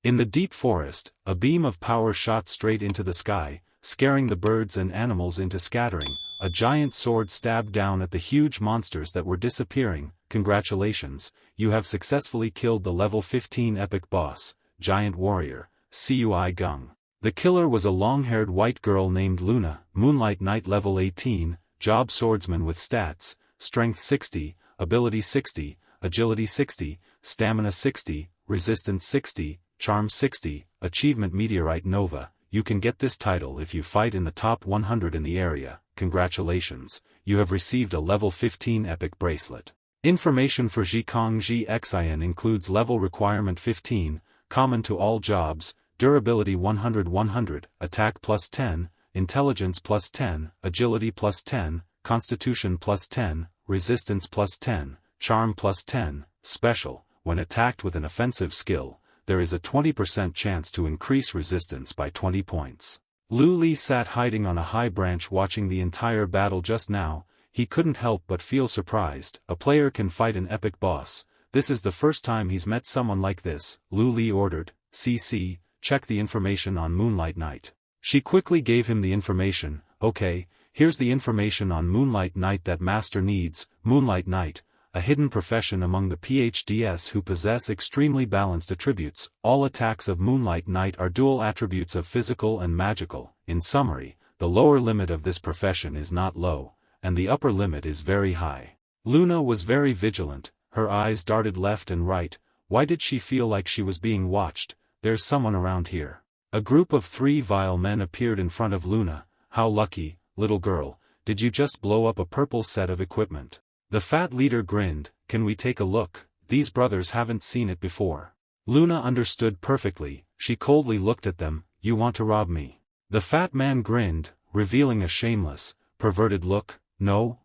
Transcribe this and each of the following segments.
In the deep forest, a beam of power shot straight into the sky, scaring the birds and animals into scattering. A giant sword stabbed down at the huge monsters that were disappearing. Congratulations, you have successfully killed the level 15 epic boss, Giant Warrior, Cui Gung. The killer was a long-haired white girl named Luna, Moonlight Knight level 18, job swordsman with stats, strength 60, ability 60, agility 60, stamina 60, resistance 60, charm 60, achievement Meteorite Nova. You can get this title if you fight in the top 100 in the area. Congratulations, you have received a level 15 epic bracelet. Information for Jikong Xin includes level requirement 15, common to all jobs, durability 100-100, attack plus 10, intelligence plus 10, agility plus 10, constitution plus 10, resistance plus 10, charm plus 10, special. When attacked with an offensive skill, there is a 20% chance to increase resistance by 20 points. Lu Li sat hiding on a high branch watching the entire battle just now. He couldn't help but feel surprised. A player can fight an epic boss. This is the first time he's met someone like this. Lu Li ordered, CC, check the information on Moonlight Knight. She quickly gave him the information. Okay, here's the information on Moonlight Knight that Master needs. Moonlight Knight, a hidden profession among the PhDs who possess extremely balanced attributes. All attacks of Moonlight Knight are dual attributes of physical and magical. In summary, the lower limit of this profession is not low, and the upper limit is very high. Luna was very vigilant, her eyes darted left and right. Why did she feel like she was being watched? There's someone around here. A group of 3 vile men appeared in front of Luna. How lucky, little girl, did you just blow up a purple set of equipment? The fat leader grinned. Can we take a look? These brothers haven't seen it before. Luna understood perfectly. She coldly looked at them. You want to rob me? The fat man grinned, revealing a shameless, perverted look. No,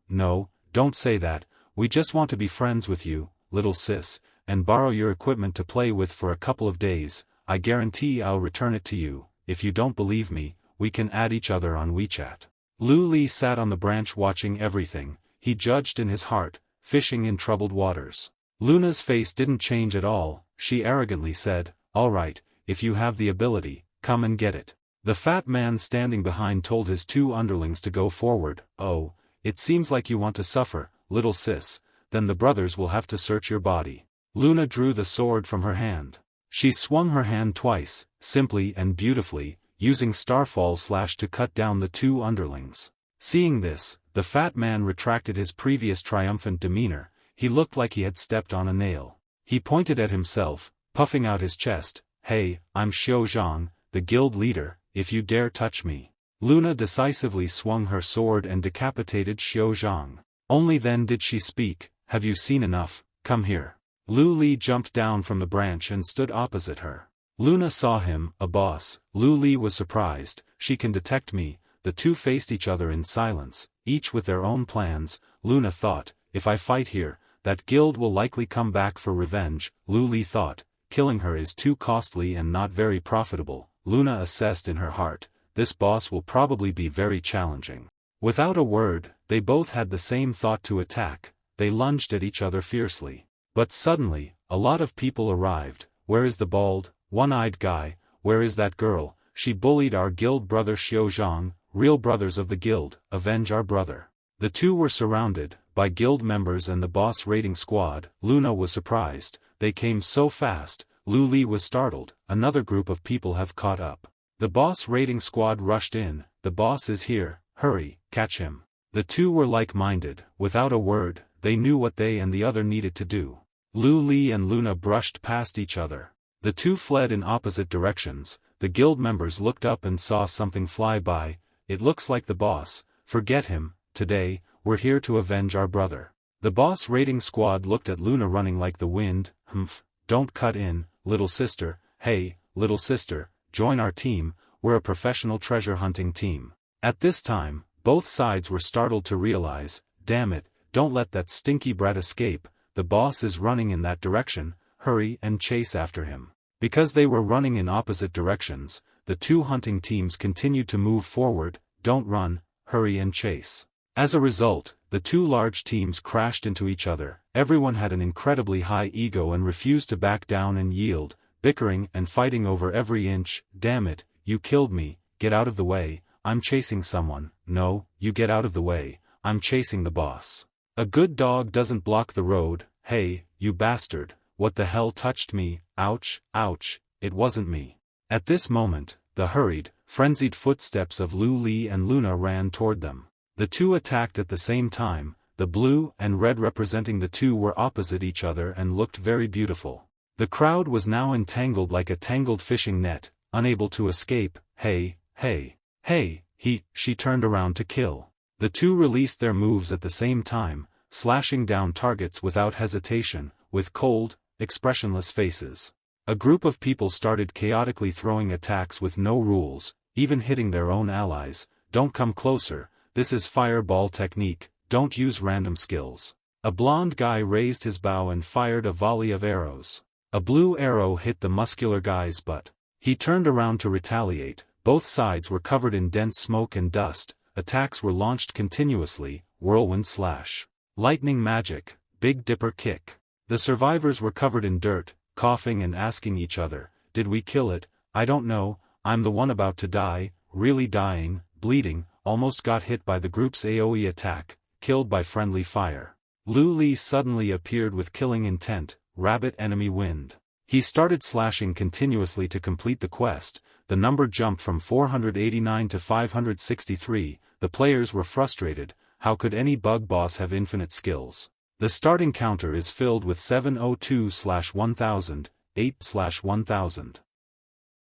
don't say that. We just want to be friends with you, little sis, and borrow your equipment to play with for a couple of days. I guarantee I'll return it to you. If you don't believe me, we can add each other on WeChat. Lu Li sat on the branch watching everything. He judged in his heart, fishing in troubled waters. Luna's face didn't change at all. She arrogantly said, all right, if you have the ability, come and get it. The fat man standing behind told his 2 underlings to go forward. Oh, it seems like you want to suffer, little sis, then the brothers will have to search your body. Luna drew the sword from her hand. She swung her hand twice, simply and beautifully, using Starfall Slash to cut down the 2 underlings. Seeing this, the fat man retracted his previous triumphant demeanor. He looked like he had stepped on a nail. He pointed at himself, puffing out his chest. Hey, I'm Xiao Zhang, the guild leader, if you dare touch me. Luna decisively swung her sword and decapitated Xiao Zhang. Only then did she speak. Have you seen enough? Come here. Lu Li jumped down from the branch and stood opposite her. Luna saw him, a boss. Lu Li was surprised. She can detect me. The 2 faced each other in silence, each with their own plans. Luna thought, if I fight here, that guild will likely come back for revenge. Lu Li thought, killing her is too costly and not very profitable. Luna assessed in her heart, this boss will probably be very challenging. Without a word, they both had the same thought to attack. They lunged at each other fiercely. But suddenly, a lot of people arrived. Where is the bald, one-eyed guy? Where is that girl? She bullied our guild brother Xiao Zhang. Real brothers of the guild, avenge our brother. The 2 were surrounded by guild members and the boss raiding squad. Luna was surprised. They came so fast. Lu Li was startled. Another group of people have caught up. The boss raiding squad rushed in. The boss is here. Hurry, catch him. The 2 were like-minded. Without a word, they knew what they and the other needed to do. Lu Li and Luna brushed past each other. The 2 fled in opposite directions. The guild members looked up and saw something fly by. It looks like the boss. Forget him. Today, we're here to avenge our brother. The boss raiding squad looked at Luna running like the wind. Don't cut in, little sister. Hey, little sister, join our team. We're a professional treasure hunting team. At this time, both sides were startled to realize, damn it, don't let that stinky brat escape. The boss is running in that direction. Hurry and chase after him. Because they were running in opposite directions, the 2 hunting teams continued to move forward. Don't run, hurry and chase. As a result, the 2 large teams crashed into each other. Everyone had an incredibly high ego and refused to back down and yield. bickering and fighting over every inch. Damn it, you killed me, get out of the way, I'm chasing someone. No, you get out of the way, I'm chasing the boss. A good dog doesn't block the road. Hey, you bastard, what the hell touched me? Ouch, ouch, it wasn't me. At this moment, the hurried, frenzied footsteps of Lu Li and Luna ran toward them. The two attacked at the same time. The blue and red representing the two were opposite each other and looked very beautiful. The crowd was now entangled like a tangled fishing net, unable to escape. Hey, hey, hey, she turned around to kill. The two released their moves at the same time, slashing down targets without hesitation, with cold, expressionless faces. A group of people started chaotically throwing attacks with no rules, even hitting their own allies. Don't come closer, this is fireball technique. Don't use random skills. A blonde guy raised his bow and fired a volley of arrows. A blue arrow hit the muscular guy's butt. He turned around to retaliate. Both sides were covered in dense smoke and dust. Attacks were launched continuously. Whirlwind slash. Lightning magic. Big Dipper kick. The survivors were covered in dirt, coughing and asking each other, did we kill it? I don't know, I'm the one about to die, really dying, bleeding, almost got hit by the group's AoE attack. Killed by friendly fire. Lu Li suddenly appeared with killing intent. Rabbit enemy wind. He started slashing continuously to complete the quest. The number jumped from 489 to 563. The players were frustrated. How could any bug boss have infinite skills? The starting counter is filled with 702/1000, 8/1000,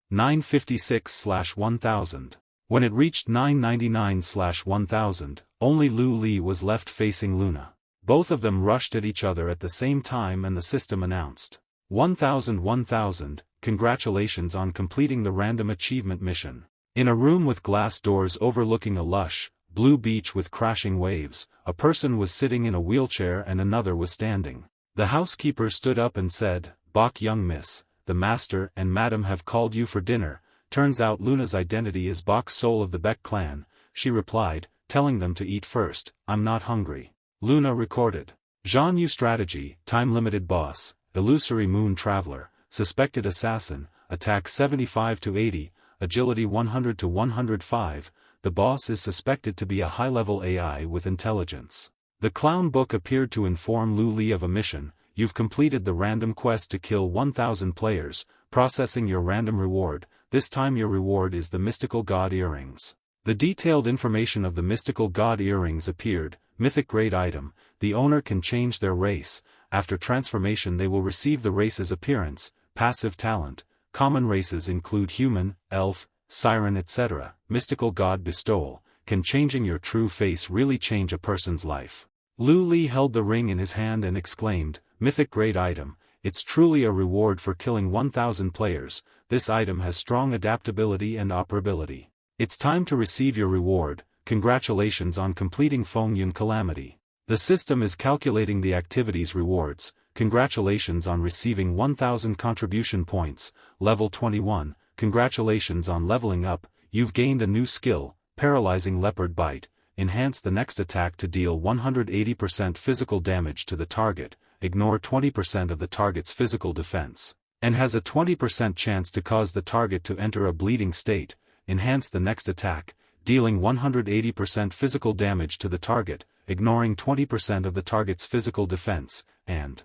956/1000. When it reached 999/1000, only Lu Li was left facing Luna. Both of them rushed at each other at the same time and the system announced, 1000, congratulations on completing the random achievement mission. In a room with glass doors overlooking a lush, blue beach with crashing waves, a person was sitting in a wheelchair and another was standing. The housekeeper stood up and said, "Bok young miss, the master and madam have called you for dinner." Turns out Luna's identity is Bok Soul of the Beck clan. She replied, telling them to eat first, "I'm not hungry." Luna recorded. Jean Yu strategy, time-limited boss, illusory moon traveler, suspected assassin, attack 75 to 80, agility 100 to 105. The boss is suspected to be a high-level AI with intelligence. The clown book appeared to inform Lu Li of a mission. You've completed the random quest to kill 1000 players, processing your random reward. This time your reward is the mystical god earrings. The detailed information of the mystical god earrings appeared. Mythic grade item, the owner can change their race. After transformation they will receive the race's appearance. Passive talent. Common races include human, elf, siren etc. Mystical god bestowal. Can changing your true face really change a person's life? Lu Li held the ring in his hand and exclaimed, mythic grade item, it's truly a reward for killing 1000 players. This item has strong adaptability and operability. It's time to receive your reward. Congratulations on completing Feng Yun Calamity. The system is calculating the activity's rewards. Congratulations on receiving 1000 contribution points. Level 21. Congratulations on leveling up. You've gained a new skill, Paralyzing Leopard Bite. Enhance the next attack to deal 180% physical damage to the target. Ignore 20% of the target's physical defense. And has a 20% chance to cause the target to enter a bleeding state. Enhance the next attack, dealing 180% physical damage to the target, ignoring 20% of the target's physical defense, and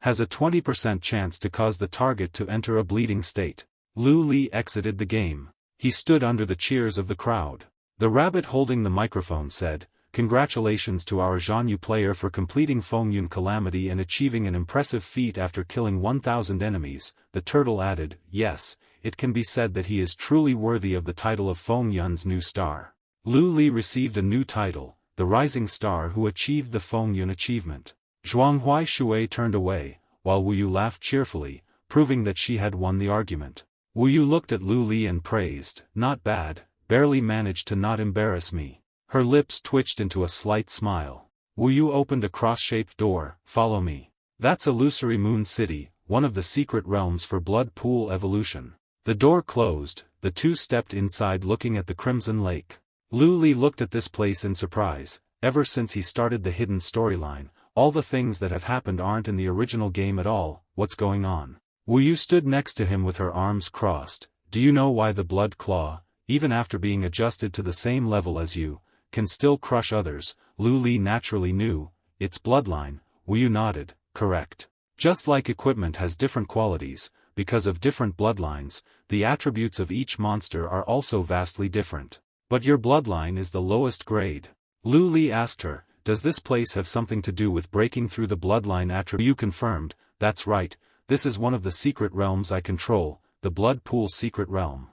has a 20% chance to cause the target to enter a bleeding state. Lu Li exited the game. He stood under the cheers of the crowd. The rabbit holding the microphone said, "Congratulations to our Zhanyu player for completing Feng Yun Calamity and achieving an impressive feat after killing 1000 enemies." The turtle added, "Yes, it can be said that he is truly worthy of the title of Feng Yun's new star." Lu Li received a new title, the Rising Star who achieved the Feng Yun achievement. Zhuanghui Shui turned away, while Wu Yu laughed cheerfully, proving that she had won the argument. Wu Yu looked at Lu Li and praised, "Not bad, barely managed to not embarrass me." Her lips twitched into a slight smile. Wu Yu opened a cross-shaped door, "Follow me." That's Illusory Moon City, one of the secret realms for blood pool evolution. The door closed, the two stepped inside looking at the Crimson Lake. Lu Li looked at this place in surprise. Ever since he started the hidden storyline, all the things that have happened aren't in the original game at all. What's going on? Wu Yu stood next to him with her arms crossed. Do you know why the blood claw, even after being adjusted to the same level as you, can still crush others? Lu Li naturally knew. Its bloodline. Wu Yu nodded. Correct. Just like equipment has different qualities, because of different bloodlines, the attributes of each monster are also vastly different. But your bloodline is the lowest grade. Lu Li asked her, does this place have something to do with breaking through the bloodline attribute? You confirmed, that's right, this is one of the secret realms I control, the blood pool secret realm.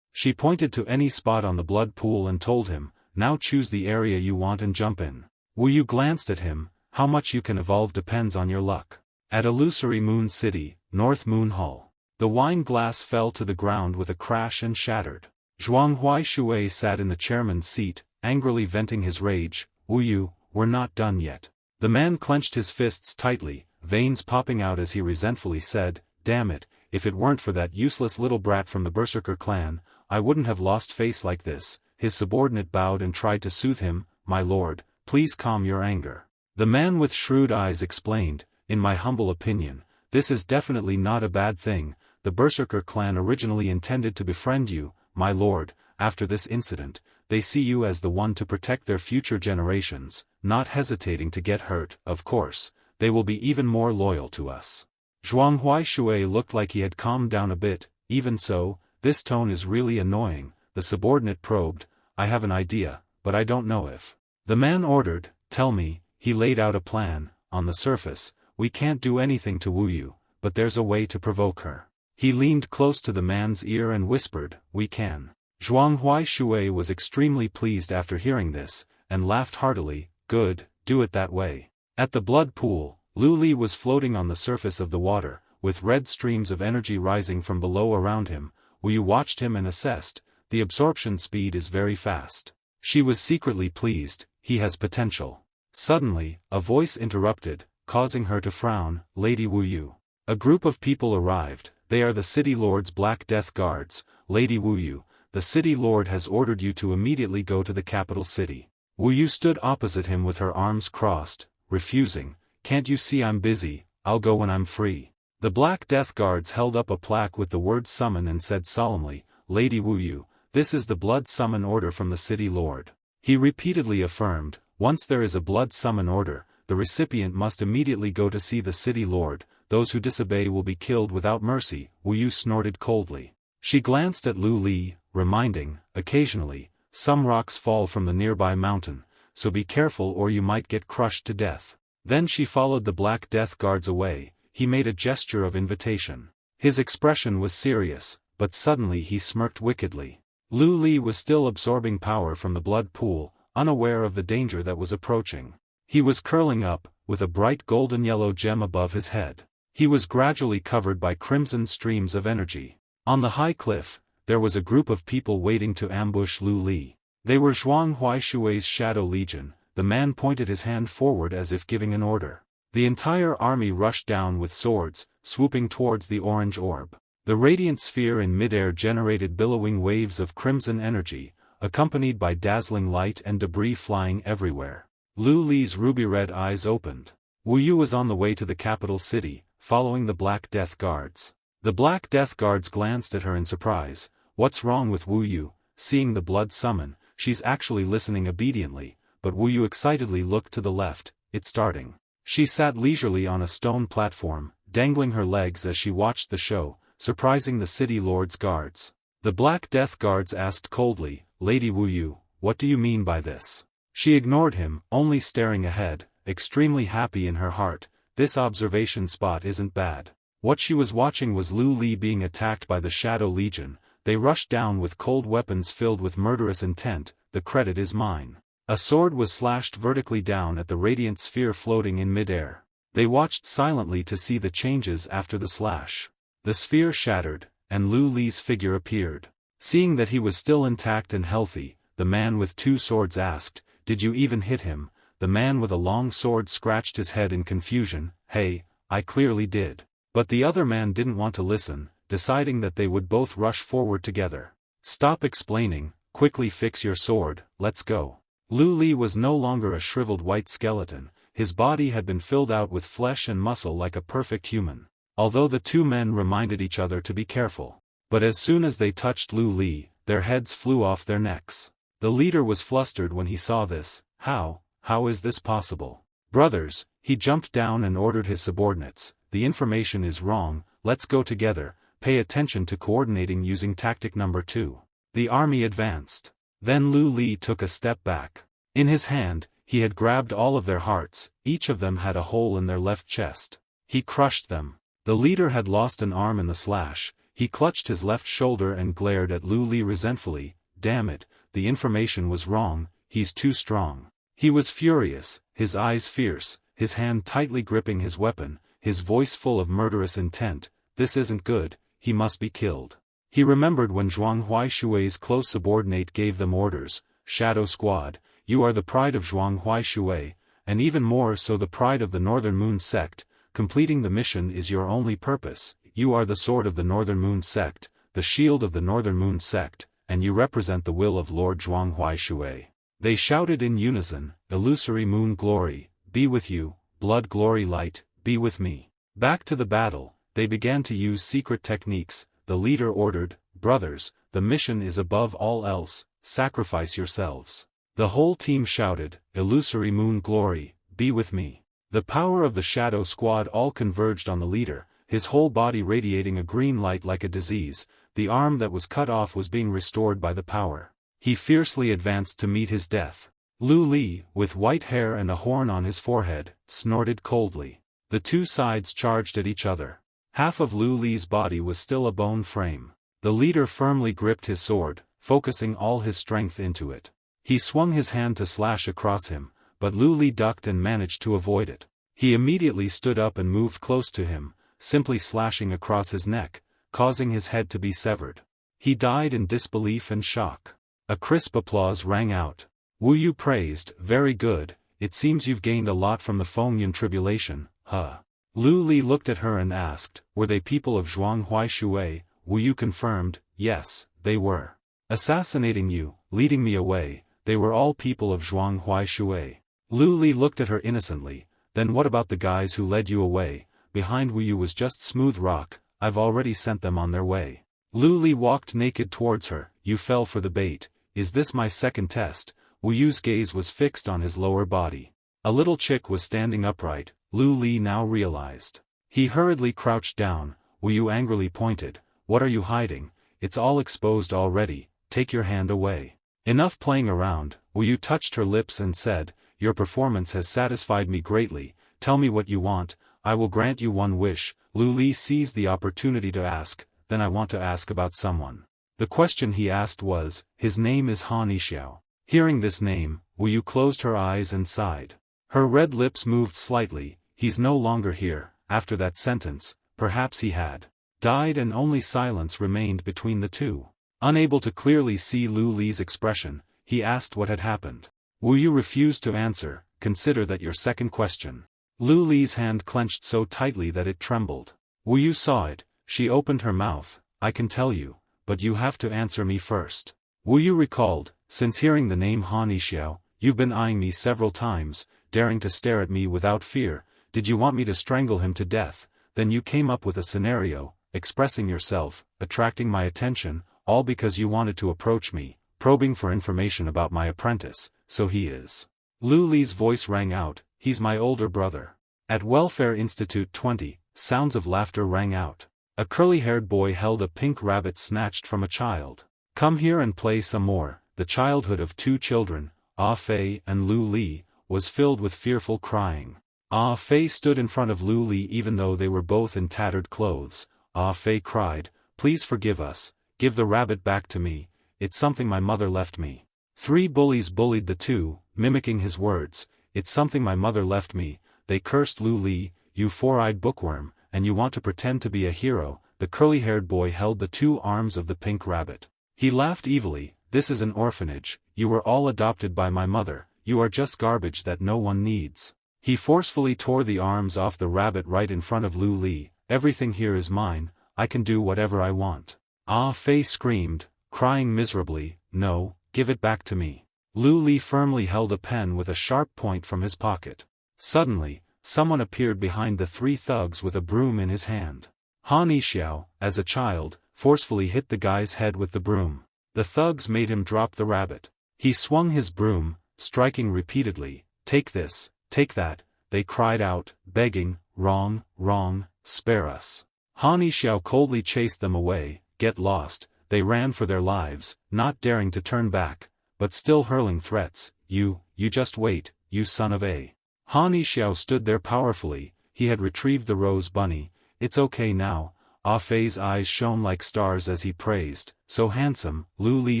She pointed to any spot on the blood pool and told him, now choose the area you want and jump in. Wu Yu glanced at him, how much you can evolve depends on your luck. At Illusory Moon City, North Moon Hall. The wine glass fell to the ground with a crash and shattered. Zhuang Huaishui sat in the chairman's seat, angrily venting his rage. Wu Yu, we're not done yet. The man clenched his fists tightly, veins popping out as he resentfully said, damn it, if it weren't for that useless little brat from the Berserker clan, I wouldn't have lost face like this. His subordinate bowed and tried to soothe him, my lord, please calm your anger. The man with shrewd eyes explained, in my humble opinion, this is definitely not a bad thing. The Berserker clan originally intended to befriend you, my lord. After this incident, they see you as the one to protect their future generations, not hesitating to get hurt. Of course, they will be even more loyal to us. Zhuang Huaishui looked like he had calmed down a bit. Even so, this tone is really annoying. The subordinate probed, I have an idea, but I don't know if. The man ordered, tell me. He laid out a plan. On the surface, we can't do anything to Wu Yu, but there's a way to provoke her. He leaned close to the man's ear and whispered, we can. Zhuang Huaishui was extremely pleased after hearing this, and laughed heartily, good, do it that way. At the blood pool, Lu Li was floating on the surface of the water, with red streams of energy rising from below around him. Wu Yu watched him and assessed, the absorption speed is very fast. She was secretly pleased, he has potential. Suddenly, a voice interrupted, causing her to frown, Lady Wu Yu. A group of people arrived, they are the City Lord's Black Death Guards. Lady Wu Yu, the City Lord has ordered you to immediately go to the capital city. Wu Yu stood opposite him with her arms crossed, refusing, can't you see I'm busy, I'll go when I'm free. The Black Death Guards held up a plaque with the word summon and said solemnly, Lady Wu Yu, this is the blood summon order from the City Lord. He repeatedly affirmed, once there is a blood summon order, the recipient must immediately go to see the City Lord, those who disobey will be killed without mercy. Wu Yu snorted coldly. She glanced at Lu Li, reminding, occasionally, some rocks fall from the nearby mountain, so be careful or you might get crushed to death. Then she followed the Black Death Guards away. He made a gesture of invitation. His expression was serious, but suddenly he smirked wickedly. Lu Li was still absorbing power from the blood pool, unaware of the danger that was approaching. He was curling up, with a bright golden-yellow gem above his head. He was gradually covered by crimson streams of energy. On the high cliff, there was a group of people waiting to ambush Lu Li. They were Zhuang Huaishui's Shadow Legion. The man pointed his hand forward as if giving an order. The entire army rushed down with swords, swooping towards the orange orb. The radiant sphere in midair generated billowing waves of crimson energy, accompanied by dazzling light and debris flying everywhere. Lu Li's ruby-red eyes opened. Wu Yu was on the way to the capital city, following the Black Death Guards. The Black Death Guards glanced at her in surprise. What's wrong with Wu Yu? Seeing the blood summon, she's actually listening obediently, but Wu Yu excitedly looked to the left, it's starting. She sat leisurely on a stone platform, dangling her legs as she watched the show, surprising the City Lord's guards. The Black Death Guards asked coldly, Lady Wu Yu, what do you mean by this? She ignored him, only staring ahead, extremely happy in her heart. This observation spot isn't bad. What she was watching was Lu Li being attacked by the Shadow Legion. They rushed down with cold weapons filled with murderous intent. The credit is mine. A sword was slashed vertically down at the radiant sphere floating in midair. They watched silently to see the changes after the slash. The sphere shattered, and Lu Li's figure appeared. Seeing that he was still intact and healthy, the man with two swords asked, did you even hit him? The man with a long sword scratched his head in confusion. Hey, I clearly did. But the other man didn't want to listen, deciding that they would both rush forward together. Stop explaining, quickly fix your sword, let's go. Lu Li was no longer a shriveled white skeleton, his body had been filled out with flesh and muscle like a perfect human. although the two men reminded each other to be careful. But as soon as they touched Lu Li, their heads flew off their necks. The leader was flustered when he saw this. How is this possible? Brothers, he jumped down and ordered his subordinates, the information is wrong, let's go together, pay attention to coordinating using tactic number 2. The army advanced. Then Lu Li took a step back. In his hand, he had grabbed all of their hearts, each of them had a hole in their left chest. He crushed them. The leader had lost an arm in the slash, he clutched his left shoulder and glared at Lu Li resentfully. Damn it, the information was wrong, he's too strong. He was furious, his eyes fierce, his hand tightly gripping his weapon, his voice full of murderous intent. This isn't good, he must be killed. He remembered when Zhuang Huaishui's close subordinate gave them orders, Shadow Squad, you are the pride of Zhuang Huaishui, and even more so the pride of the Northern Moon Sect, completing the mission is your only purpose, you are the sword of the Northern Moon Sect, the shield of the Northern Moon Sect, and you represent the will of Lord Zhuang Huaishui. They shouted in unison, illusory moon glory, be with you, blood glory light, be with me. Back to the battle, they began to use secret techniques. The leader ordered, brothers, the mission is above all else, sacrifice yourselves. The whole team shouted, illusory moon glory, be with me. The power of the Shadow Squad all converged on the leader, his whole body radiating a green light like a disease. The arm that was cut off was being restored by the power. He fiercely advanced to meet his death. Lu Li, with white hair and a horn on his forehead, snorted coldly. The two sides charged at each other. Half of Lu Li's body was still a bone frame. The leader firmly gripped his sword, focusing all his strength into it. He swung his hand to slash across him, but Lu Li ducked and managed to avoid it. He immediately stood up and moved close to him, simply slashing across his neck, causing his head to be severed. He died in disbelief and shock. A crisp applause rang out. Wu Yu praised, very good, it seems you've gained a lot from the Fengyun tribulation, huh? Lu Li looked at her and asked, were they people of Zhuang Huaishui? Wu Yu confirmed, yes, they were. Assassinating you, leading me away, they were all people of Zhuang Huaishui. Lu Li looked at her innocently, then what about the guys who led you away? Behind Wu Yu was just smooth rock, I've already sent them on their way. Lu Li walked naked towards her, you fell for the bait, is this my second test? Wu Yu's gaze was fixed on his lower body. A little chick was standing upright, Lu Li now realized. He hurriedly crouched down, Wu Yu angrily pointed, what are you hiding, it's all exposed already, take your hand away. Enough playing around, Wu Yu touched her lips and said, your performance has satisfied me greatly, tell me what you want, I will grant you one wish. Lu Li seized the opportunity to ask, then I want to ask about someone. The question he asked was, his name is Han Yixiao. Hearing this name, Wu Yu closed her eyes and sighed. Her red lips moved slightly, he's no longer here. After that sentence, perhaps he had died and only silence remained between the two. Unable to clearly see Lu Li's expression, he asked what had happened. Wu Yu refused to answer, consider that your second question. Lu Li's hand clenched so tightly that it trembled. Wu Yu saw it, she opened her mouth, I can tell you, but you have to answer me first. Wu Yu recalled, since hearing the name Han Yixiao, you've been eyeing me several times, daring to stare at me without fear, did you want me to strangle him to death? Then you came up with a scenario, expressing yourself, attracting my attention, all because you wanted to approach me, probing for information about my apprentice, so he is. Lu Li's voice rang out, he's my older brother. At Welfare Institute 20, sounds of laughter rang out. A curly-haired boy held a pink rabbit snatched from a child. Come here and play some more. The childhood of two children, Ah Fei and Lu Li, was filled with fearful crying. Ah Fei stood in front of Lu Li even though they were both in tattered clothes. Ah Fei cried, please forgive us, give the rabbit back to me, it's something my mother left me. Three bullies bullied the two, mimicking his words, it's something my mother left me. They cursed Lu Li, you four-eyed bookworm, and you want to pretend to be a hero. The curly-haired boy held the two arms of the pink rabbit. He laughed evilly, this is an orphanage, you were all adopted by my mother, you are just garbage that no one needs. He forcefully tore the arms off the rabbit right in front of Lu Li, everything here is mine, I can do whatever I want. Ah Fei screamed, crying miserably, no, give it back to me. Lu Li firmly held a pen with a sharp point from his pocket. Suddenly, someone appeared behind the three thugs with a broom in his hand. Han Yixiao, as a child, forcefully hit the guy's head with the broom. The thugs made him drop the rabbit. He swung his broom, striking repeatedly. "Take this, take that," they cried out, begging, "Wrong, wrong, spare us." Han Yixiao coldly chased them away. "Get lost." They ran for their lives, not daring to turn back, but still hurling threats. You just wait, you son of a." Han Yixiao stood there powerfully. He had retrieved the rose bunny. "It's okay now." Ah Fei's eyes shone like stars as he praised, "So handsome." Lu Li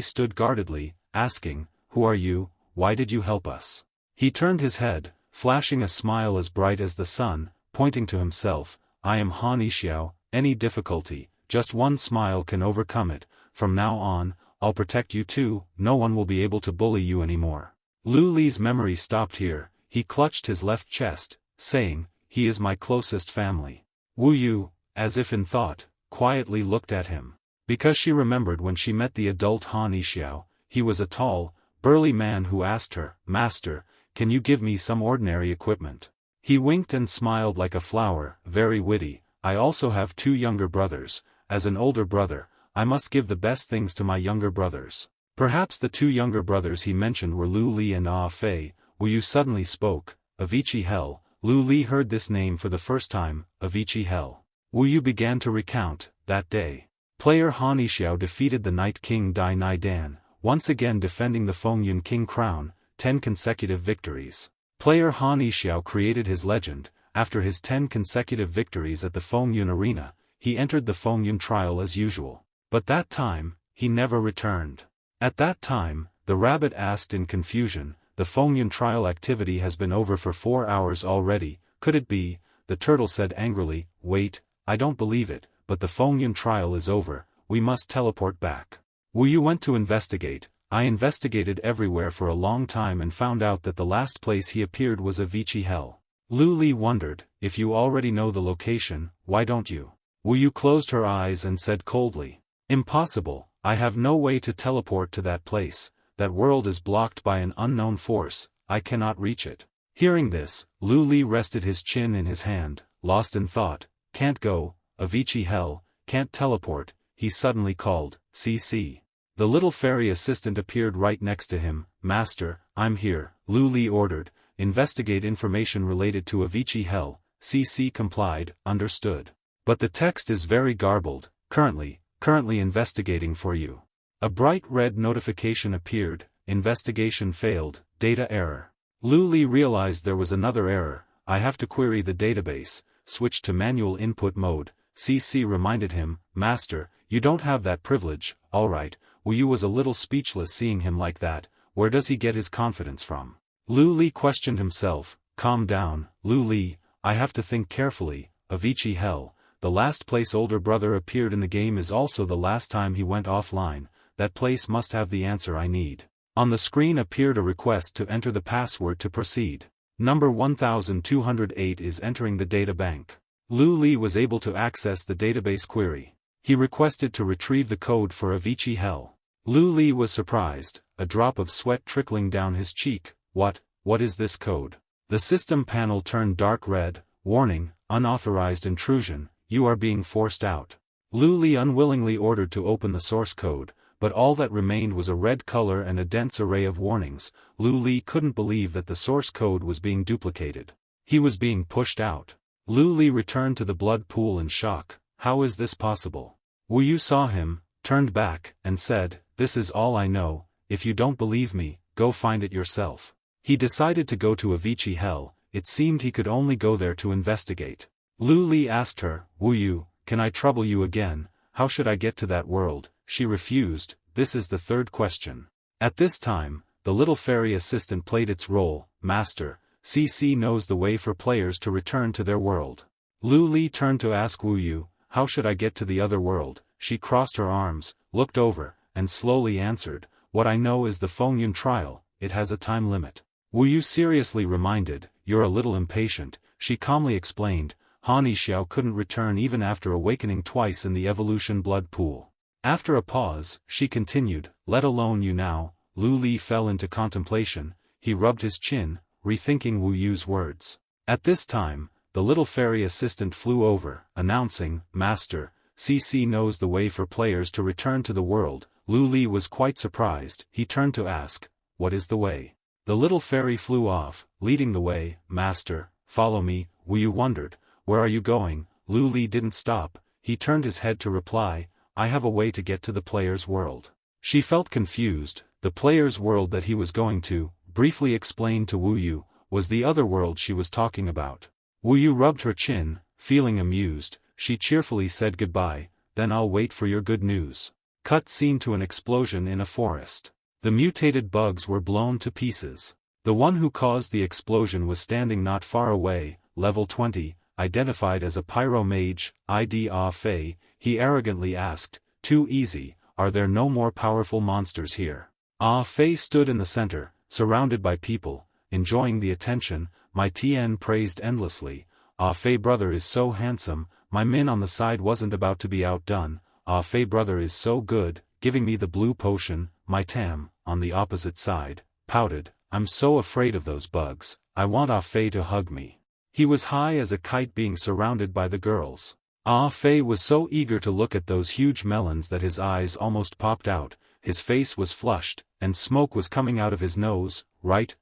stood guardedly, asking, "Who are you? Why did you help us?" He turned his head, flashing a smile as bright as the sun, pointing to himself. "I am Han Yixiao. Any difficulty, just one smile can overcome it. From now on, I'll protect you too. No one will be able to bully you anymore." Lu Li's memory stopped here. He clutched his left chest, saying, "He is my closest family." Wu Yu, as if in thought, quietly looked at him. Because she remembered when she met the adult Han Yixiao, he was a tall, burly man who asked her, "Master, can you give me some ordinary equipment?" He winked and smiled like a flower, very witty. "I also have 2 younger brothers. As an older brother, I must give the best things to my younger brothers." Perhaps the 2 younger brothers he mentioned were Lu Li and Ah Fei. Wu Yu suddenly spoke. "Avicii Hell." Lu Li heard this name for the first time. Avicii Hell. Wu Yu began to recount. That day, player Han Yixiao defeated the Night King Dai Nidan, once again defending the Fengyun King crown, 10 consecutive victories. Player Han Yixiao created his legend. After his 10 consecutive victories at the Fengyun arena, he entered the Fengyun trial as usual. But that time, he never returned. At that time, the rabbit asked in confusion, "The Fengyun trial activity has been over for 4 hours already, could it be?" The turtle said angrily, "Wait, I don't believe it, but the Fengyun trial is over, we must teleport back." Wu Yu went to investigate. "I investigated everywhere for a long time and found out that the last place he appeared was Avicii Hell." Lu Li wondered, "If you already know the location, why don't you?" Wu Yu closed her eyes and said coldly, "Impossible, I have no way to teleport to that place, that world is blocked by an unknown force, I cannot reach it." Hearing this, Lu Li rested his chin in his hand, lost in thought. "Can't go, Avicii Hell, can't teleport," he suddenly called, "CC." The little fairy assistant appeared right next to him. "Master, I'm here," Lu Li ordered. "Investigate information related to Avicii Hell." CC complied, "Understood. But the text is very garbled. Currently investigating for you." A bright red notification appeared. "Investigation failed, data error." Lu Li realized there was another error. "I have to query the database, switch to manual input mode." CC reminded him, "Master, you don't have that privilege." "Alright." Wu Yu was a little speechless seeing him like that. Where does he get his confidence from? Lu Li questioned himself. "Calm down, Lu Li, I have to think carefully." Avicii Hell. The last place older brother appeared in the game is also the last time he went offline. That place must have the answer I need. On the screen appeared a request to enter the password to proceed. Number 1208 is entering the data bank. Lu Li was able to access the database query. He requested to retrieve the code for Avicii Hell. Lu Li was surprised, a drop of sweat trickling down his cheek. What is this code?" The system panel turned dark red. "Warning, unauthorized intrusion, you are being forced out." Lu Li unwillingly ordered to open the source code, but all that remained was a red color and a dense array of warnings. Lu Li couldn't believe that the source code was being duplicated. He was being pushed out. Lu Li returned to the blood pool in shock. How is this possible? Wu Yu saw him, turned back, and said, "This is all I know. If you don't believe me, go find it yourself." He decided to go to Avicii Hell. It seemed he could only go there to investigate. Lu Li asked her, "Wu Yu, can I trouble you again? How should I get to that world?" She refused. This is the 3rd question. At this time, the little fairy assistant played its role. "Master, CC knows the way for players to return to their world." Lu Li turned to ask Wu Yu, "How should I get to the other world?" She crossed her arms, looked over, and slowly answered, "What I know is the Fengyun trial, it has a time limit." Wu Yu seriously reminded, "You're a little impatient." She calmly explained, Han Yixiao couldn't return even after awakening twice in the evolution blood pool. After a pause, she continued, "Let alone you now." Lu Li fell into contemplation. He rubbed his chin, rethinking Wu Yu's words. At this time, the little fairy assistant flew over, announcing, "Master, CC knows the way for players to return to the world." Lu Li was quite surprised. He turned to ask, "What is the way?" The little fairy flew off, leading the way. "Master, follow me." Wu Yu wondered, "Where are you going?" Lu Li didn't stop. He turned his head to reply, "I have a way to get to the player's world." She felt confused. The player's world that he was going to, briefly explained to Wu Yu, was the other world she was talking about. Wu Yu rubbed her chin, feeling amused. She cheerfully said goodbye, "Then I'll wait for your good news." Cut scene to an explosion in a forest. The mutated bugs were blown to pieces. The one who caused the explosion was standing not far away, level 20, identified as a pyro mage, ID Ah Fei. He arrogantly asked, "Too easy, are there no more powerful monsters here?" Ah Fei stood in the center, surrounded by people, enjoying the attention. My Tien praised endlessly, "Ah Fei brother is so handsome." My Min on the side wasn't about to be outdone. "Ah Fei brother is so good, giving me the blue potion." My Tam, on the opposite side, pouted, "I'm so afraid of those bugs, I want Ah Fei to hug me." He was high as a kite being surrounded by the girls. Ah Fei was so eager to look at those huge melons that his eyes almost popped out, his face was flushed, and smoke was coming out of his nose. Right,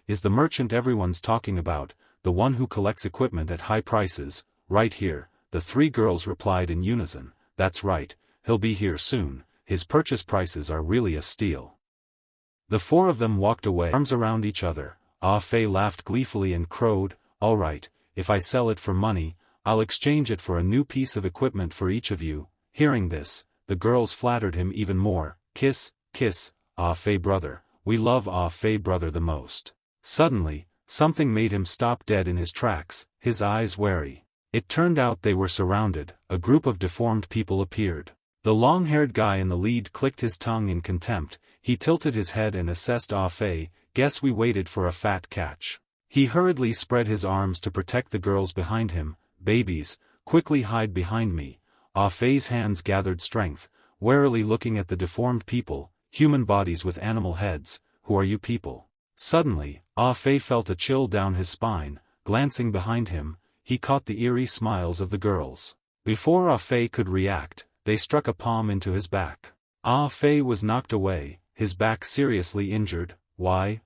is the merchant everyone's talking about, the one who collects equipment at high prices, right here, the three girls replied in unison. That's right, he'll be here soon, his purchase prices are really a steal. The four of them walked away, arms around each other. Ah Fei laughed gleefully and crowed, "All right, if I sell it for money, I'll exchange it for a new piece of equipment for each of you." Hearing this, the girls flattered him even more. "Kiss, Ah Fei brother, we love Ah Fei brother the most." Suddenly, something made him stop dead in his tracks, his eyes wary. It turned out they were surrounded. A group of deformed people appeared. The long-haired guy in the lead clicked his tongue in contempt. He tilted his head and assessed Ah Fei. "Guess we waited for a fat catch." He hurriedly spread his arms to protect the girls behind him. "Babies, quickly hide behind me." Ah Fei's hands gathered strength, warily looking at the deformed people, human bodies with animal heads. "Who are you people?" Suddenly, Ah Fei felt a chill down his spine. Glancing behind him, he caught the eerie smiles of the girls. Before Ah Fei could react, they struck a palm into his back. Ah Fei was knocked away, his back seriously injured. Why?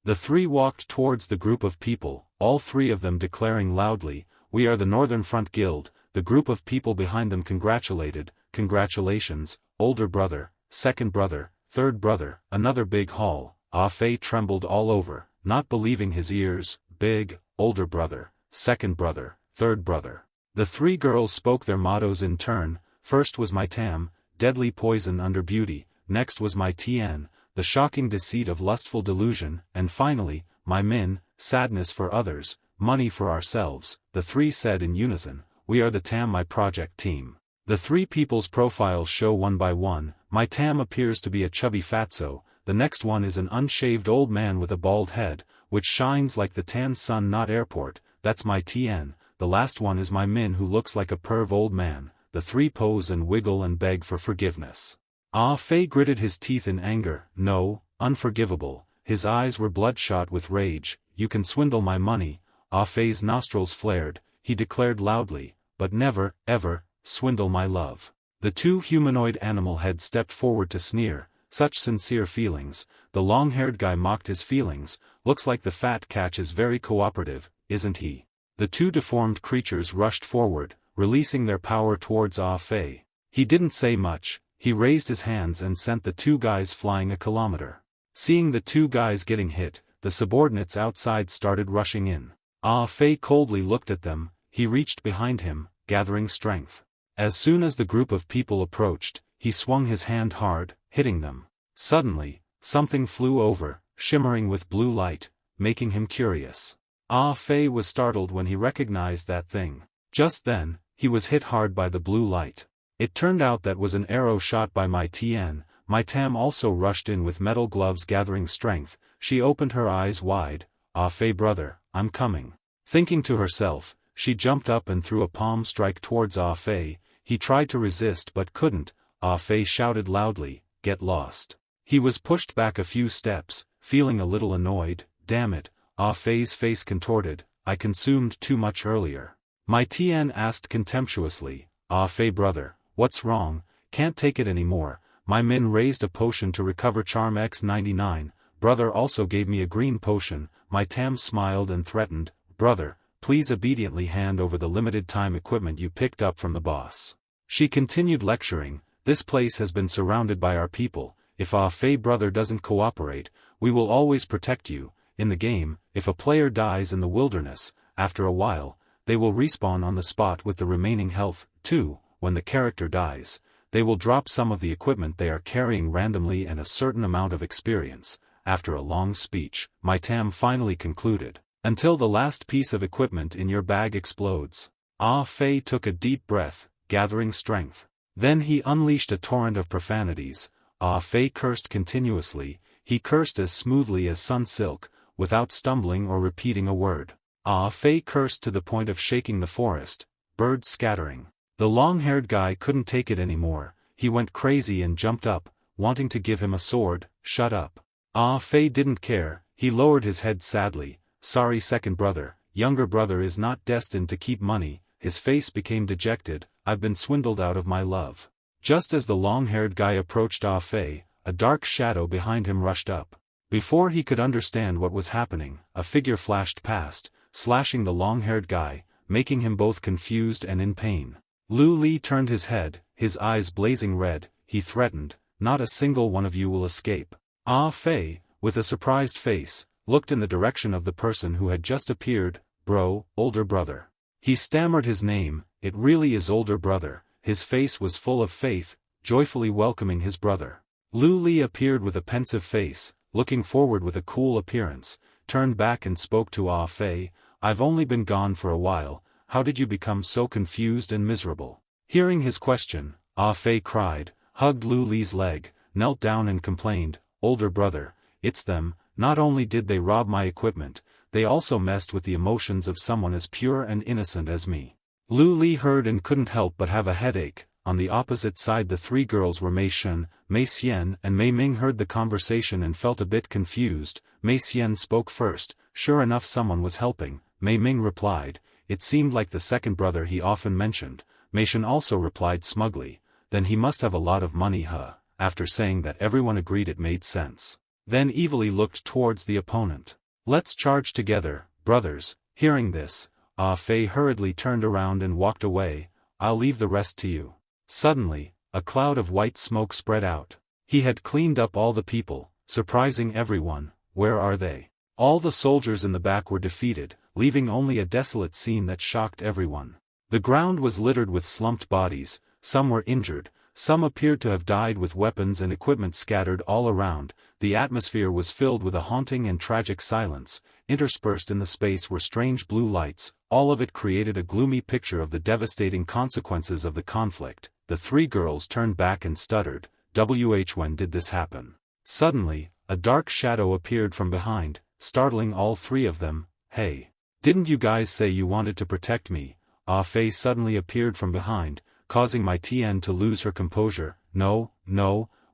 The three walked towards the group of people, all three of them declaring loudly, "We are the Northern Front Guild." The group of people behind them congratulated. "Congratulations, older brother, second brother, third brother." Another big hall. Ah Fei trembled all over, not believing his ears. "Big, older brother, second brother, third brother." The three girls spoke their mottos in turn. First was my Tam, deadly poison under beauty. Next was my Tien, the shocking deceit of lustful delusion. And finally, my Min, sadness for others, money for ourselves. The three said in unison, "We are the Tam My Project team." The three people's profiles show one by one. My Tam appears to be a chubby fatso. The next one is an unshaved old man with a bald head, which shines like the tan sun. Not airport. That's my Tien. The last one is my Min, who looks like a perv old man. The three pose and wiggle and beg for forgiveness. Ah Fei gritted his teeth in anger. No, unforgivable. His eyes were bloodshot with rage. "You can swindle my money." Ah Fei's nostrils flared. He declared loudly, "But never, ever, swindle my love." The two humanoid animal heads stepped forward to sneer. Such sincere feelings. The long-haired guy mocked his feelings. "Looks like the fat catch is very cooperative, isn't he?" The two deformed creatures rushed forward, releasing their power towards Ah Fei. He didn't say much. He raised his hands and sent the two guys flying a kilometer. Seeing the two guys getting hit, the subordinates outside started rushing in. Ah Fei coldly looked at them. He reached behind him, gathering strength. As soon as the group of people approached, he swung his hand hard, hitting them. Suddenly, something flew over, shimmering with blue light, making him curious. Ah Fei was startled when he recognized that thing. Just then, he was hit hard by the blue light. It turned out that was an arrow shot by my Tien. My Tam also rushed in with metal gloves, gathering strength. She opened her eyes wide. "Ah Fei brother, I'm coming." Thinking to herself, she jumped up and threw a palm strike towards Ah Fei. He tried to resist but couldn't. Ah Fei shouted loudly, "Get lost." He was pushed back a few steps, feeling a little annoyed. "Damn it, Ah Fei's face contorted. I consumed too much earlier. Mai Tian asked contemptuously. Ah Fei brother, what's wrong? Can't take it anymore. Mai Min raised a potion to recover charm X99. Brother also gave me a green potion. Mai Tam smiled and threatened. Brother, please obediently hand over the limited time equipment you picked up from the boss. She continued lecturing. This place has been surrounded by our people. If Ah Fei brother doesn't cooperate, we will always protect you. In the game, if a player dies in the wilderness, after a while, they will respawn on the spot with the remaining health. 2. When the character dies, they will drop some of the equipment they are carrying randomly and a certain amount of experience. After a long speech, Mai Tam finally concluded. Until the last piece of equipment in your bag explodes. Ah Fei took a deep breath, gathering strength. Then he unleashed a torrent of profanities. Ah Fei cursed continuously. He cursed as smoothly as sun silk, without stumbling or repeating a word. Ah Fei cursed to the point of shaking the forest, birds scattering. The long-haired guy couldn't take it anymore. He went crazy and jumped up, wanting to give him a sword. Shut up. Ah Fei didn't care. He lowered his head sadly. Sorry second brother, younger brother is not destined to keep money. His face became dejected. I've been swindled out of my love. Just as the long-haired guy approached Ah Fei, a dark shadow behind him rushed up. Before he could understand what was happening, a figure flashed past, slashing the long-haired guy, making him both confused and in pain. Lu Li turned his head, his eyes blazing red. He threatened, not a single one of you will escape. Ah Fei, with a surprised face, looked in the direction of the person who had just appeared. Bro, older brother. He stammered his name. It really is older brother. His face was full of faith, joyfully welcoming his brother. Lu Li appeared with a pensive face, looking forward with a cool appearance, turned back and spoke to Ah Fei. I've only been gone for a while. How did you become so confused and miserable? Hearing his question, Ah Fei cried, hugged Lu Li's leg, knelt down and complained, older brother, it's them. Not only did they rob my equipment, they also messed with the emotions of someone as pure and innocent as me. Lu Li heard and couldn't help but have a headache. On the opposite side the three girls were Mei Shen, Mei Xian and Mei Ming heard the conversation and felt a bit confused. Mei Xian spoke first. Sure enough someone was helping. Mei Ming replied. It seemed like the second brother he often mentioned. Mei Shen also replied smugly. Then he must have a lot of money huh? After saying that everyone agreed it made sense. Then evilly looked towards the opponent. Let's charge together, brothers. Hearing this, Ah Fei hurriedly turned around and walked away. I'll leave the rest to you. Suddenly, a cloud of white smoke spread out. He had cleaned up all the people, surprising everyone. Where are they? All the soldiers in the back were defeated, leaving only a desolate scene that shocked everyone. The ground was littered with slumped bodies. Some were injured, some appeared to have died with weapons and equipment scattered all around. The atmosphere was filled with a haunting and tragic silence. Interspersed in the space were strange blue lights. All of it created a gloomy picture of the devastating consequences of the conflict. The three girls turned back and stuttered. When did this happen? Suddenly, a dark shadow appeared from behind, startling all three of them. Hey! Didn't you guys say you wanted to protect me? Ah Fei suddenly appeared from behind, causing Mai Tian to lose her composure. No,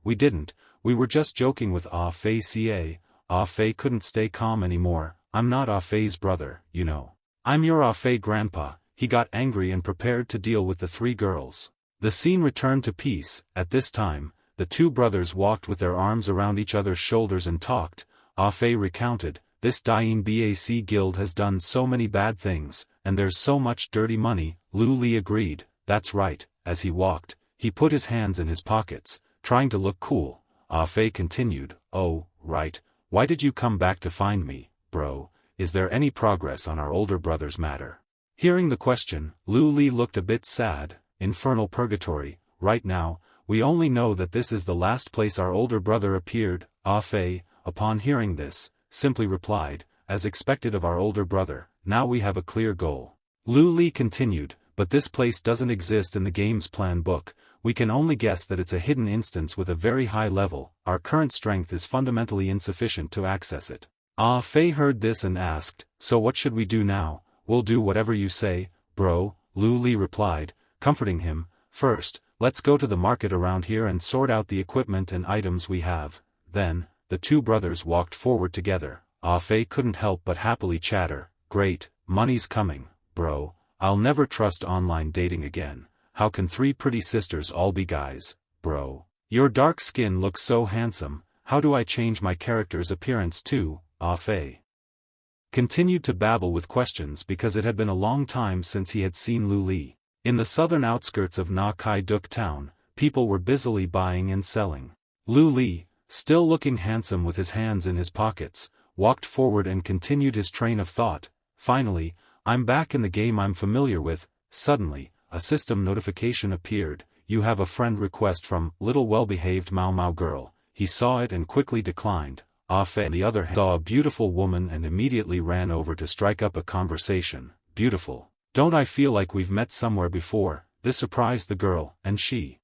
we didn't. We were just joking with Ah Fei ca. Ah Fei couldn't stay calm anymore. I'm not Ah Fei's brother, you know. I'm your Ah Fei grandpa. He got angry and prepared to deal with the three girls. The scene returned to peace. At this time, the two brothers walked with their arms around each other's shoulders and talked. Ah Fei recounted, this dying BAC guild has done so many bad things, and there's so much dirty money. Lu Li agreed. That's right. As he walked, he put his hands in his pockets, trying to look cool. Ah Fei continued, oh, right. Why did you come back to find me, bro? Is there any progress on our older brother's matter? Hearing the question, Lu Li looked a bit sad. Infernal purgatory. Right now, we only know that this is the last place our older brother appeared. Ah Fei, upon hearing this, simply replied, as expected of our older brother, now we have a clear goal. Lu Li continued, but this place doesn't exist in the game's plan book. We can only guess that it's a hidden instance with a very high level. Our current strength is fundamentally insufficient to access it. Ah Fei heard this and asked, so what should we do now? We'll do whatever you say, bro, Lu Li replied, comforting him. First, let's go to the market around here and sort out the equipment and items we have. Then, the two brothers walked forward together. Ah Fei couldn't help but happily chatter, great, money's coming, bro, I'll never trust online dating again. How can 3 pretty sisters all be guys, bro? Your dark skin looks so handsome, how do I change my character's appearance too? Ah Fei continued to babble with questions because it had been a long time since he had seen Lu Li. In the southern outskirts of Na Kai Duk town, people were busily buying and selling. Lu Li, still looking handsome with his hands in his pockets, walked forward and continued his train of thought. Finally, I'm back in the game I'm familiar with. Suddenly, a system notification appeared. You have a friend request from little well-behaved Mao Mao girl. He saw it and quickly declined. Ah Fei on the other hand saw a beautiful woman and immediately ran over to strike up a conversation. Beautiful. Don't I feel like we've met somewhere before? This surprised the girl, and she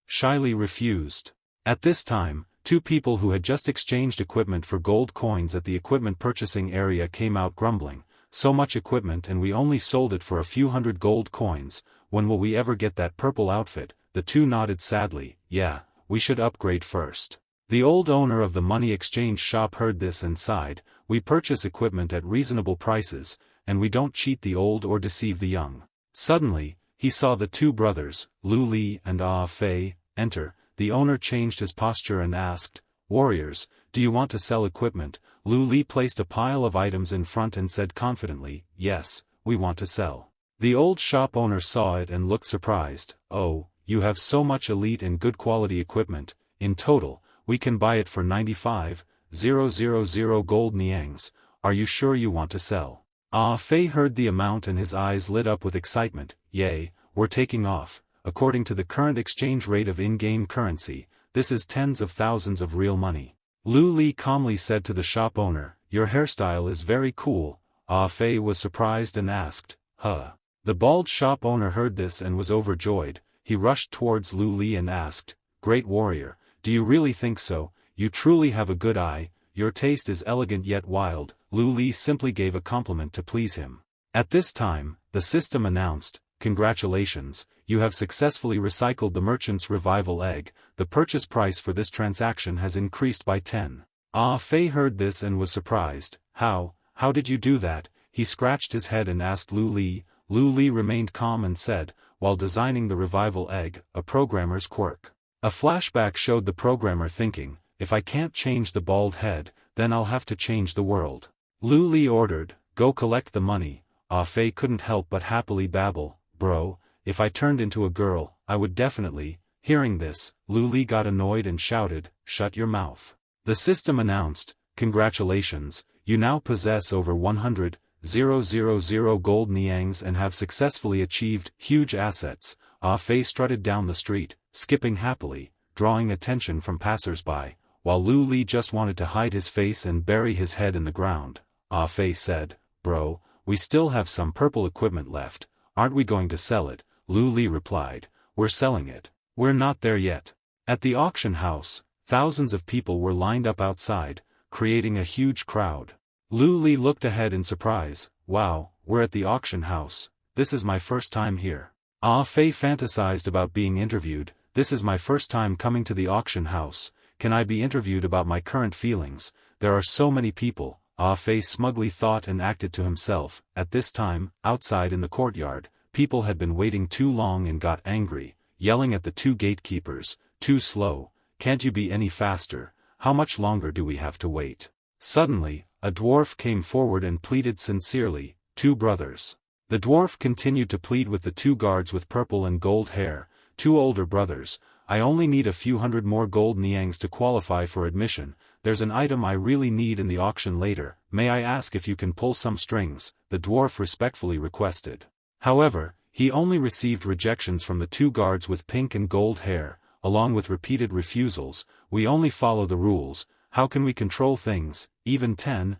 shyly refused. At this time, 2 people who had just exchanged equipment for gold coins at the equipment purchasing area came out grumbling. So much equipment and we only sold it for a few hundred gold coins. When will we ever get that purple outfit? The 2 nodded sadly. Yeah, we should upgrade first. The old owner of the money exchange shop heard this and sighed. We purchase equipment at reasonable prices, and we don't cheat the old or deceive the young. Suddenly, he saw the 2 brothers, Lu Li and Ah Fei, enter. The owner changed his posture and asked, warriors, do you want to sell equipment? Lu Li placed a pile of items in front and said confidently, yes, we want to sell. The old shop owner saw it and looked surprised. Oh, you have so much elite and good quality equipment. In total, we can buy it for 95,000 gold niangs. Are you sure you want to sell? Ah Fei heard the amount and his eyes lit up with excitement. Yay, we're taking off. According to the current exchange rate of in-game currency, this is tens of thousands of real money. Lu Li calmly said to the shop owner, your hairstyle is very cool. Ah Fei was surprised and asked, huh? The bald shop owner heard this and was overjoyed. He rushed towards Lu Li and asked, great warrior, do you really think so? You truly have a good eye. Your taste is elegant yet wild. Lu Li simply gave a compliment to please him. At this time, the system announced, congratulations, you have successfully recycled the merchant's revival egg. The purchase price for this transaction has increased by 10. Ah Fei heard this and was surprised. How did you do that? He scratched his head and asked Lu Li. Lu Li remained calm and said, while designing the revival egg, a programmer's quirk. A flashback showed the programmer thinking, if I can't change the bald head, then I'll have to change the world. Lu Li ordered, go collect the money. Ah Fei couldn't help but happily babble, bro, if I turned into a girl, I would definitely. Hearing this, Lu Li got annoyed and shouted, shut your mouth. The system announced, congratulations, you now possess over 100,000 gold niangs and have successfully achieved huge assets. Ah Fei strutted down the street, skipping happily, drawing attention from passers-by, while Lu Li just wanted to hide his face and bury his head in the ground. Ah Fei said, bro, we still have some purple equipment left, aren't we going to sell it? Lu Li replied, we're selling it. We're not there yet. At the auction house, thousands of people were lined up outside, creating a huge crowd. Lu Li looked ahead in surprise. Wow, we're at the auction house. This is my first time here. Ah Fei fantasized about being interviewed. This is my first time coming to the auction house. Can I be interviewed about my current feelings? There are so many people. Ah Fei smugly thought and acted to himself. At this time, outside in the courtyard, people had been waiting too long and got angry, yelling at the 2 gatekeepers, too slow, can't you be any faster? How much longer do we have to wait? Suddenly, a dwarf came forward and pleaded sincerely, 2 brothers. The dwarf continued to plead with the 2 guards with purple and gold hair, 2 older brothers, I only need a few hundred more gold niangs to qualify for admission. There's an item I really need in the auction later. May I ask if you can pull some strings? The dwarf respectfully requested. However, he only received rejections from the 2 guards with pink and gold hair, along with repeated refusals. We only follow the rules. How can we control things? Even 10,000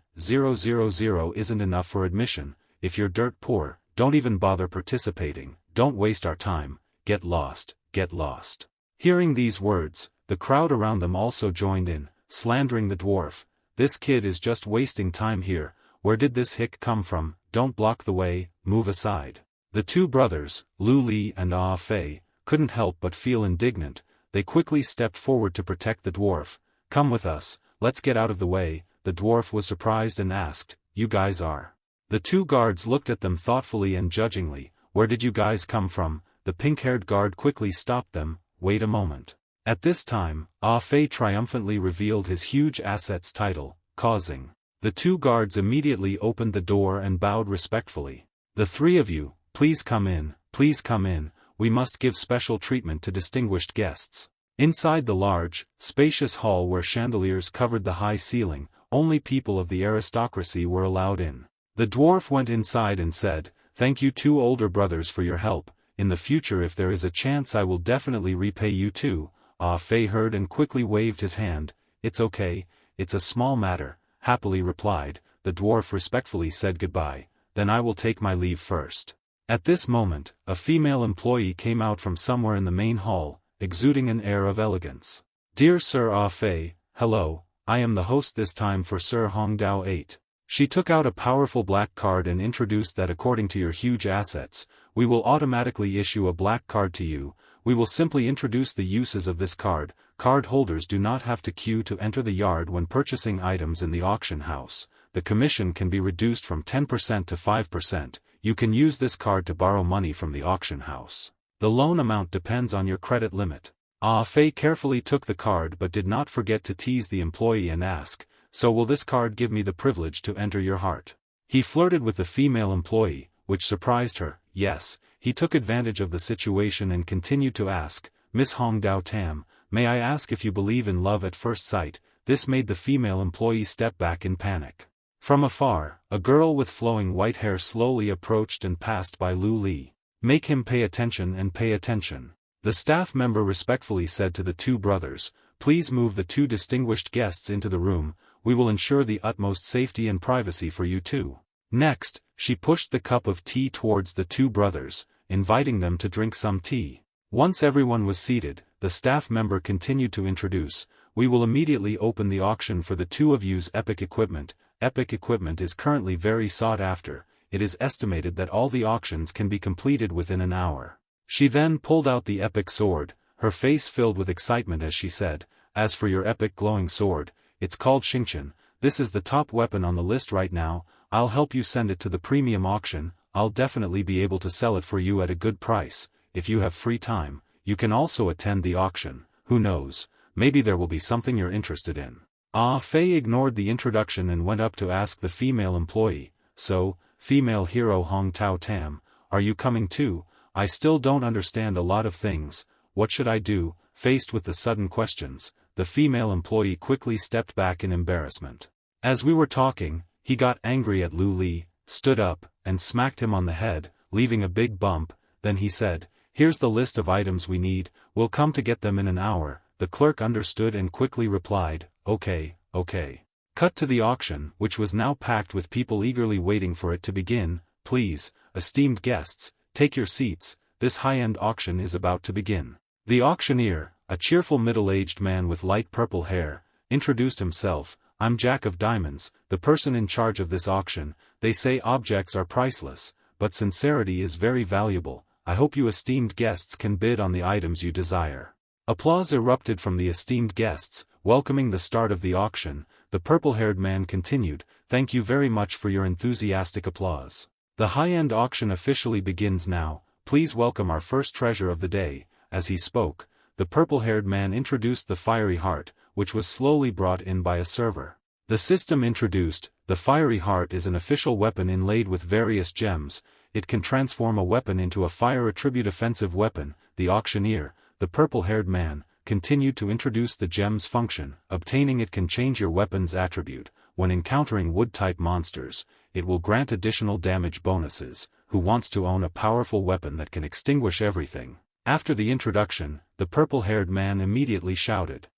isn't enough for admission. If you're dirt poor, don't even bother participating. Don't waste our time. Get lost, get lost. Hearing these words, the crowd around them also joined in, slandering the dwarf. This kid is just wasting time here. Where did this hick come from? Don't block the way, move aside. The 2 brothers, Lu Li and Ah Fei, couldn't help but feel indignant. They quickly stepped forward to protect the dwarf. Come with us, let's get out of the way. the dwarf was surprised and asked, "You guys are?" The two guards looked at them thoughtfully and judgingly. "Where did you guys come from?" The pink-haired guard quickly stopped them. "Wait a moment." At this time, Ah Fei triumphantly revealed his huge assets title, causing the two guards immediately opened the door and bowed respectfully. "The three of you, please come in, please come in, we must give special treatment to distinguished guests." Inside the large, spacious hall where chandeliers covered the high ceiling, only people of the aristocracy were allowed in. The dwarf went inside and said, "Thank you two older brothers for your help. In the future if there is a chance I will definitely repay you too." Ah Fei heard and quickly waved his hand. "It's okay, it's a small matter," happily replied. The dwarf respectfully said goodbye. "Then I will take my leave first." At this moment, a female employee came out from somewhere in the main hall, exuding an air of elegance. "Dear Sir Ah Fei, hello, I am the host this time for Sir Hongdao 8. She took out a powerful black card and introduced that according to your huge assets, we will automatically issue a black card to you. We will simply introduce the uses of this card. Card holders do not have to queue to enter the yard when purchasing items in the auction house. The commission can be reduced from 10% to 5%. You can use this card to borrow money from the auction house. The loan amount depends on your credit limit." Ah Fei carefully took the card but did not forget to tease the employee and ask, "So will this card give me the privilege to enter your heart?" He flirted with the female employee, which surprised her. Yes, he took advantage of the situation and continued to ask, "Miss Hongdao Tam, may I ask if you believe in love at first sight?" This made the female employee step back in panic. From afar, a girl with flowing white hair slowly approached and passed by Lu Li. "Make him pay attention and pay attention." The staff member respectfully said to the two brothers, "Please move the two distinguished guests into the room. We will ensure the utmost safety and privacy for you too." Next, she pushed the cup of tea towards the two brothers, inviting them to drink some tea. Once everyone was seated, the staff member continued to introduce, "We will immediately open the auction for the two of you's epic equipment. Epic equipment is currently very sought after. It is estimated that all the auctions can be completed within an hour." She then pulled out the epic sword, her face filled with excitement as she said, "As for your epic glowing sword, it's called Xingqian. This is the top weapon on the list right now. I'll help you send it to the premium auction. I'll definitely be able to sell it for you at a good price. If you have free time, you can also attend the auction. Who knows, maybe there will be something you're interested in." Ah Fei ignored the introduction and went up to ask the female employee, "So, female hero Hong Tao Tam, are you coming too? I still don't understand a lot of things. What should I do?" Faced with the sudden questions, the female employee quickly stepped back in embarrassment. "As we were talking, he got angry at Lu Li, stood up, and smacked him on the head, leaving a big bump. Then he said, 'Here's the list of items we need, we'll come to get them in an hour.'" The clerk understood and quickly replied, "Okay, okay." Cut to the auction, which was now packed with people eagerly waiting for it to begin. "Please, esteemed guests, take your seats, this high-end auction is about to begin." The auctioneer, a cheerful middle-aged man with light purple hair, introduced himself. "I'm Jack of Diamonds, the person in charge of this auction. They say objects are priceless, but sincerity is very valuable. I hope you esteemed guests can bid on the items you desire." Applause erupted from the esteemed guests, welcoming the start of the auction. The purple-haired man continued, "Thank you very much for your enthusiastic applause. The high-end auction officially begins now. Please welcome our first treasure of the day." As he spoke, the purple-haired man introduced the fiery heart, which was slowly brought in by a server. The system introduced, the fiery heart is an official weapon inlaid with various gems. It can transform a weapon into a fire attribute offensive weapon. The auctioneer, the purple-haired man, continued to introduce the gem's function. Obtaining it can change your weapon's attribute. When encountering wood-type monsters, it will grant additional damage bonuses. Who wants to own a powerful weapon that can extinguish everything? After the introduction, the purple-haired man immediately shouted,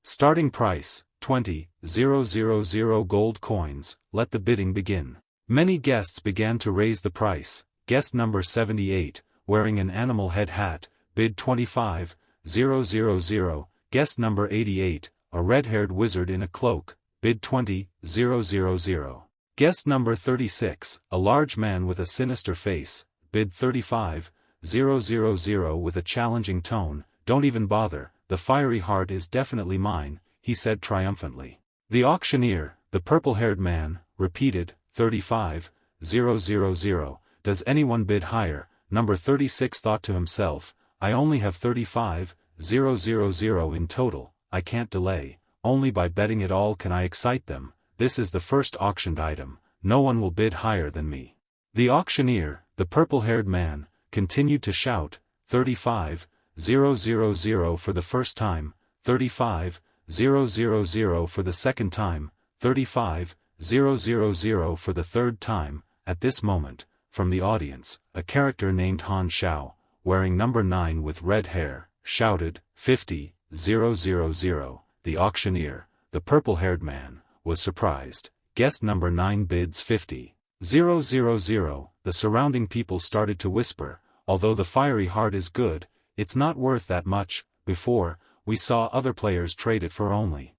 "Starting price, 20,000 gold coins, let the bidding begin." Many guests began to raise the price. Guest number 78, wearing an animal head hat, bid 25,000. Guest number 88, a red-haired wizard in a cloak, bid 20,000. Guest number 36, a large man with a sinister face, bid 35,000 with a challenging tone. "Don't even bother, the fiery heart is definitely mine," he said triumphantly. The auctioneer, the purple-haired man, repeated, 35,000. Does anyone bid higher? Number 36 thought to himself, I only have 35,000 in total, I can't delay, only by betting it all can I excite them, this is the first auctioned item, no one will bid higher than me. The auctioneer, the purple-haired man, continued to shout, 35,000 for the first time, 35,000 for the second time, 35,000 for the third time. At this moment, from the audience, a character named Han Xiao, wearing number 9 with red hair, shouted, 50,000. The auctioneer, the purple-haired man, was surprised. Guest number 9 bids 50,000. The surrounding people started to whisper, although the fiery heart is good, it's not worth that much. Before, we saw other players trade it for only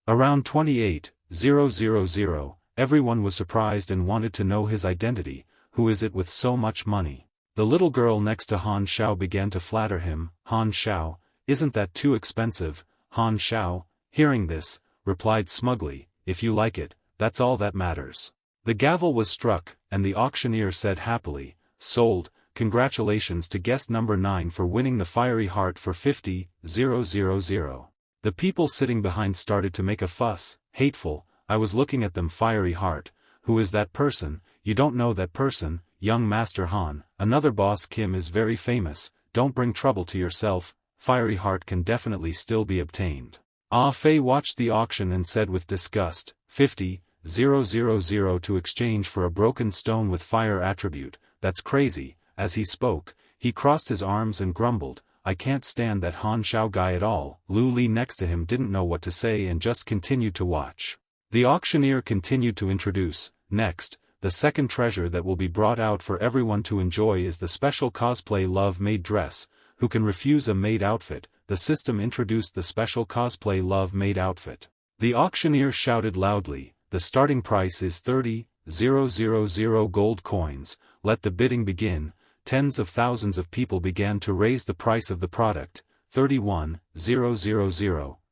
around 28,000. Everyone was surprised and wanted to know his identity. Who is it with so much money? The little girl next to Han Xiao began to flatter him. Han Xiao, isn't that too expensive? Han Xiao, hearing this, replied smugly, if you like it, that's all that matters. The gavel was struck, and the auctioneer said happily, sold. Congratulations to guest number 9 for winning the fiery heart for 50,000. The people sitting behind started to make a fuss. Hateful, I was looking at them. Fiery heart, who is that person? You don't know that person, young Master Han. Another boss Kim is very famous, don't bring trouble to yourself, fiery heart can definitely still be obtained. Ah Fei watched the auction and said with disgust, 50,000 to exchange for a broken stone with fire attribute, that's crazy. As he spoke, he crossed his arms and grumbled, I can't stand that Han Xiao guy at all. Lu Li next to him didn't know what to say and just continued to watch. The auctioneer continued to introduce, next, the second treasure that will be brought out for everyone to enjoy is the special cosplay love-maid dress. Who can refuse a maid outfit? The system introduced the special cosplay love-maid outfit. The auctioneer shouted loudly, the starting price is 30,000 gold coins, let the bidding begin. Tens of thousands of people began to raise the price of the product, 31,000,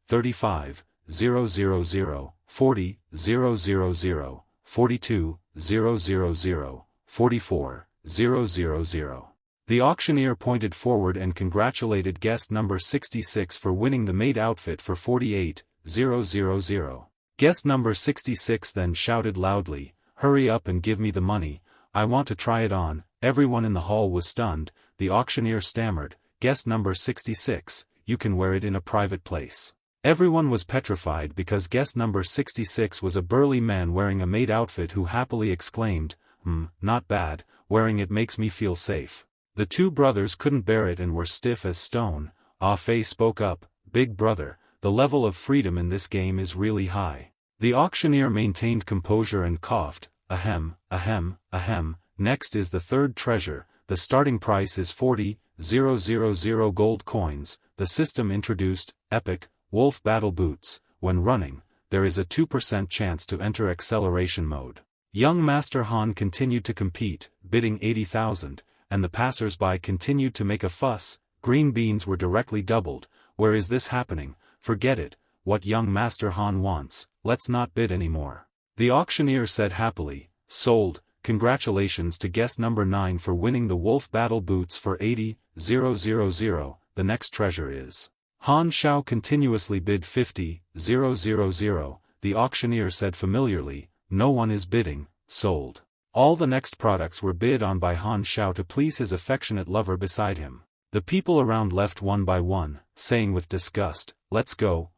35,000, 40,000, 42,000, 44,000. The auctioneer pointed forward and congratulated guest number 66 for winning the maid outfit for 48,000. Guest number 66 then shouted loudly, hurry up and give me the money, I want to try it on. Everyone in the hall was stunned. The auctioneer stammered, guest number 66, you can wear it in a private place. Everyone was petrified because guest number 66 was a burly man wearing a maid outfit who happily exclaimed, not bad, wearing it makes me feel safe. The two brothers couldn't bear it and were stiff as stone. Ah Fei spoke up, big brother, the level of freedom in this game is really high. The auctioneer maintained composure and coughed, ahem, ahem, ahem. Next is the third treasure, the starting price is 40,000 gold coins, the system introduced, epic, wolf battle boots, when running, there is a 2% chance to enter acceleration mode. Young Master Han continued to compete, bidding 80,000, and the passers-by continued to make a fuss. Green beans were directly doubled. Where is this happening? Forget it, what young Master Han wants, let's not bid anymore. The auctioneer said happily, sold. Congratulations to guest number 9 for winning the wolf battle boots for 80,000. The next treasure is. Han Xiao continuously bid 50,000. The auctioneer said familiarly, no one is bidding, sold. All the next products were bid on by Han Xiao to please his affectionate lover beside him. The people around left one by one, saying with disgust, let's go,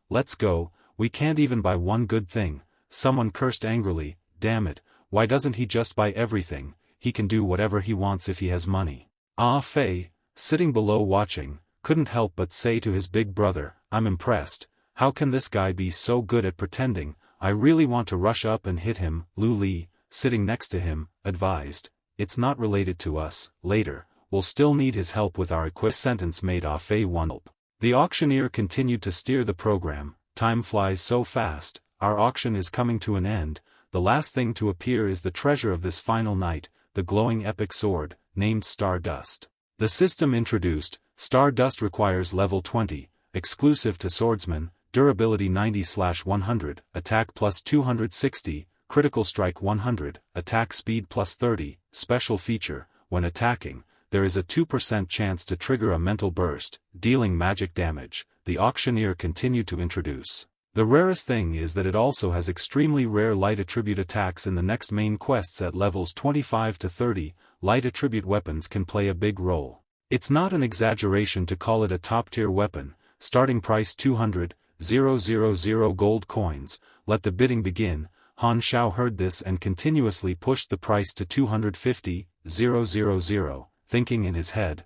we can't even buy one good thing. Someone cursed angrily, damn it. Why doesn't he just buy everything? He can do whatever he wants if he has money. Ah Fei, sitting below watching, couldn't help but say to his big brother, I'm impressed, how can this guy be so good at pretending? I really want to rush up and hit him. Lu Li, sitting next to him, advised, it's not related to us, later, we'll still need his help with our equip. Sentence made Ah Fei wonder. The auctioneer continued to steer the program, time flies so fast, our auction is coming to an end. The last thing to appear is the treasure of this final night, the glowing epic sword, named Stardust. The system introduced, Stardust requires level 20, exclusive to swordsmen, durability 90/100, attack plus 260, critical strike 100, attack speed plus 30, special feature, when attacking, there is a 2% chance to trigger a mental burst, dealing magic damage, the auctioneer continued to introduce. The rarest thing is that it also has extremely rare light attribute attacks in the next main quests at levels 25 to 30, light attribute weapons can play a big role. It's not an exaggeration to call it a top-tier weapon, starting price 200,000 gold coins, let the bidding begin. Han Xiao heard this and continuously pushed the price to 250,000, thinking in his head,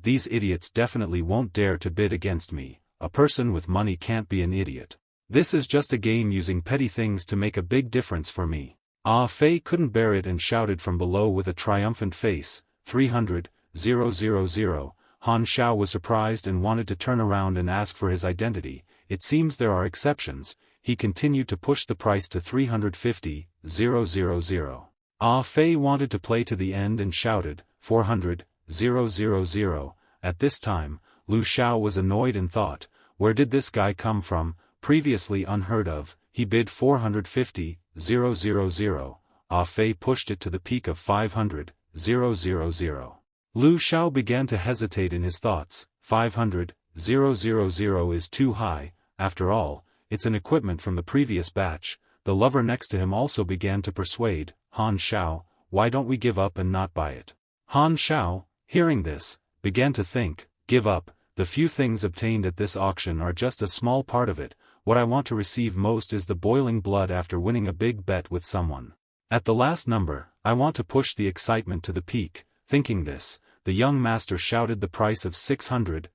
these idiots definitely won't dare to bid against me, a person with money can't be an idiot. This is just a game using petty things to make a big difference for me. Ah Fei couldn't bear it and shouted from below with a triumphant face, 300,000. Han Xiao was surprised and wanted to turn around and ask for his identity. It seems there are exceptions. He continued to push the price to 350,000. Ah Fei wanted to play to the end and shouted, 400,000. At this time, Lu Xiao was annoyed and thought, where did this guy come from, previously unheard of. He bid 450,000. Ah Fei pushed it to the peak of 500,000. Lu Xiao began to hesitate in his thoughts, 500,000 is too high, after all, it's an equipment from the previous batch. The lover next to him also began to persuade, Han Xiao, why don't we give up and not buy it? Han Xiao, hearing this, began to think, give up, the few things obtained at this auction are just a small part of it, what I want to receive most is the boiling blood after winning a big bet with someone. At the last number, I want to push the excitement to the peak. Thinking this, the young master shouted the price of 600,000.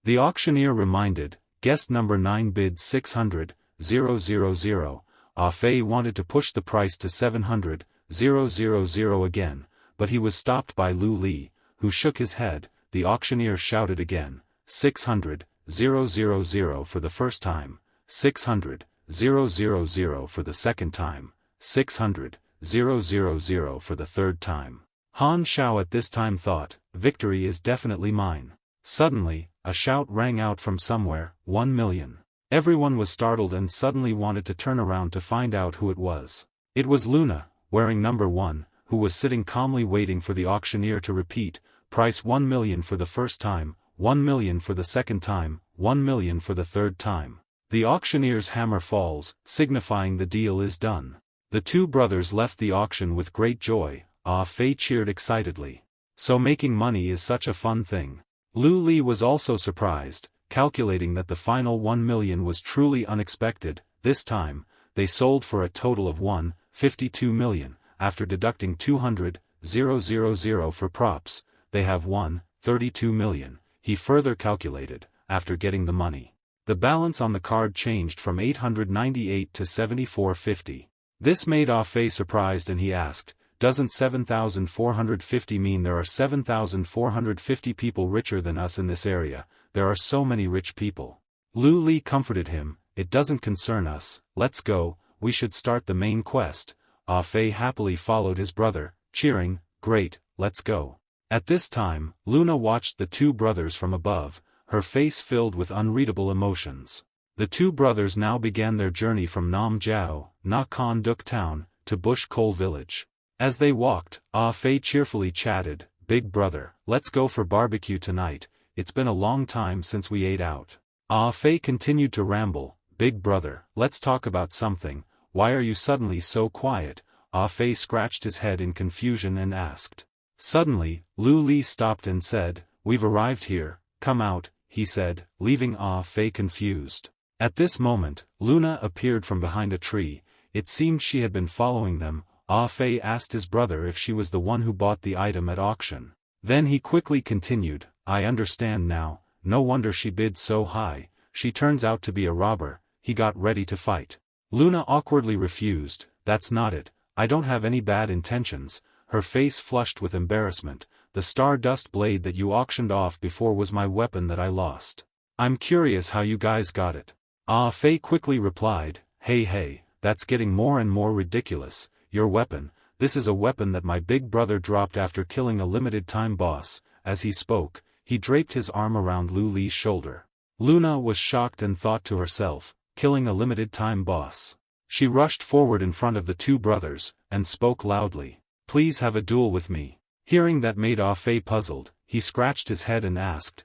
The auctioneer reminded, guest number 9 bid 600,000. Ah Fei wanted to push the price to 700,000 again, but he was stopped by Lu Li, who shook his head. The auctioneer shouted again, 600,000 for the first time, 600,000 for the second time, 600,000 for the third time. Han Xiao at this time thought, victory is definitely mine. Suddenly, a shout rang out from somewhere, 1 million. Everyone was startled and suddenly wanted to turn around to find out who it was. It was Luna, wearing number 1, who was sitting calmly waiting for the auctioneer to repeat, price 1 million for the first time, 1 million for the second time, 1 million for the third time. The auctioneer's hammer falls, signifying the deal is done. The two brothers left the auction with great joy. Ah Fei cheered excitedly. So making money is such a fun thing. Lu Li was also surprised, calculating that the final 1 million was truly unexpected. This time, they sold for a total of 152 million, after deducting 200,000 for props, they have 132 million, he further calculated, after getting the money. The balance on the card changed from 898 to 7450. This made Ah Fei surprised and he asked, doesn't 7,450 mean there are 7,450 people richer than us in this area? There are so many rich people. Lu Li comforted him, it doesn't concern us, let's go, we should start the main quest. Ah Fei happily followed his brother, cheering, great, let's go. At this time, Luna watched the two brothers from above, her face filled with unreadable emotions. The two brothers now began their journey from Nam Jiao, Na Kon Duk Town, to Bush Coal Village. As they walked, Ah Fei cheerfully chatted, big brother, let's go for barbecue tonight, it's been a long time since we ate out. Ah Fei continued to ramble, big brother, let's talk about something, why are you suddenly so quiet? Ah Fei scratched his head in confusion and asked. Suddenly, Lu Li stopped and said, we've arrived here, come out, he said, leaving Ah Fei confused. At this moment, Luna appeared from behind a tree, it seemed she had been following them. Ah Fei asked his brother if she was the one who bought the item at auction. Then he quickly continued, I understand now, no wonder she bid so high, she turns out to be a robber. He got ready to fight. Luna awkwardly refused, that's not it, I don't have any bad intentions. Her face flushed with embarrassment, the stardust blade that you auctioned off before was my weapon that I lost. I'm curious how you guys got it. Ah Fei quickly replied, hey, that's getting more and more ridiculous, your weapon, this is a weapon that my big brother dropped after killing a limited-time boss. As he spoke, he draped his arm around Lu Li's shoulder. Luna was shocked and thought to herself, killing a limited-time boss. She rushed forward in front of the two brothers, and spoke loudly. Please have a duel with me. Hearing that made Ah Fei puzzled, he scratched his head and asked,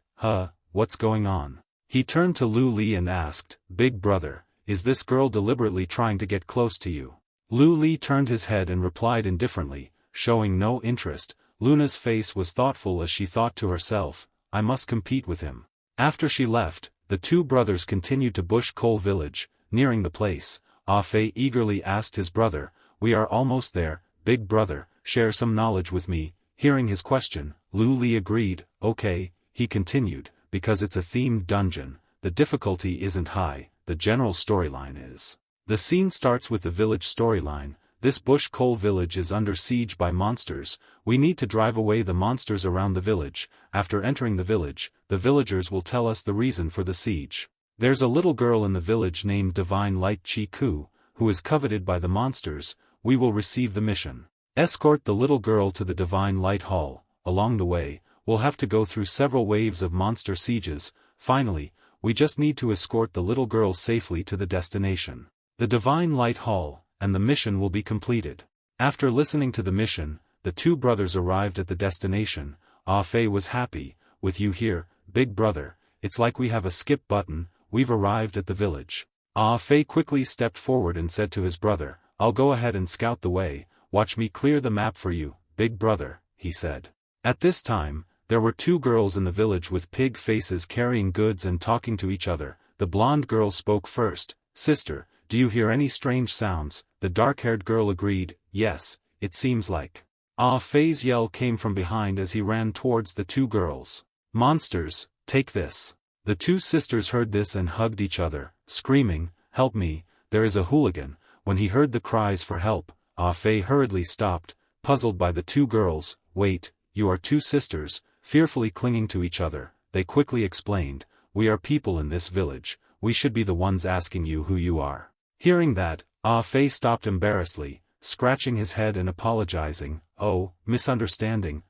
what's going on? He turned to Lu Li and asked, Big brother, is this girl deliberately trying to get close to you? Lu Li turned his head and replied indifferently, showing no interest. Luna's face was thoughtful as she thought to herself, I must compete with him. After she left, the two brothers continued to Bush Coal Village. Nearing the place, Ah Fei eagerly asked his brother, we are almost there, big brother, share some knowledge with me. Hearing his question, Lu Li agreed, okay, he continued, because it's a themed dungeon, the difficulty isn't high, the general storyline is. The scene starts with the village storyline. This Bush Coal Village is under siege by monsters. We need to drive away the monsters around the village. After entering the village, the villagers will tell us the reason for the siege. There's a little girl in the village named Divine Light Chi Ku, who is coveted by the monsters. We will receive the mission. Escort the little girl to the Divine Light Hall. Along the way, we'll have to go through several waves of monster sieges. Finally, we just need to escort the little girl safely to the destination, the Divine Light Hall, and the mission will be completed. After listening to the mission, the two brothers arrived at the destination. Ah Fei was happy, with you here, big brother, it's like we have a skip button, we've arrived at the village. Ah Fei quickly stepped forward and said to his brother, I'll go ahead and scout the way, watch me clear the map for you, big brother, he said. At this time, there were two girls in the village with pig faces carrying goods and talking to each other. The blonde girl spoke first, sister, do you hear any strange sounds? The dark-haired girl agreed, yes, it seems like. Ah Fei's yell came from behind as he ran towards the two girls. Monsters, take this. The two sisters heard this and hugged each other, screaming, help me, there is a hooligan. When he heard the cries for help, Ah Fei hurriedly stopped, puzzled by the two girls. Wait, you are two sisters, fearfully clinging to each other. They quickly explained, we are people in this village, we should be the ones asking you who you are. Hearing that, Ah Fei stopped embarrassedly, scratching his head and apologizing, oh, misunderstanding,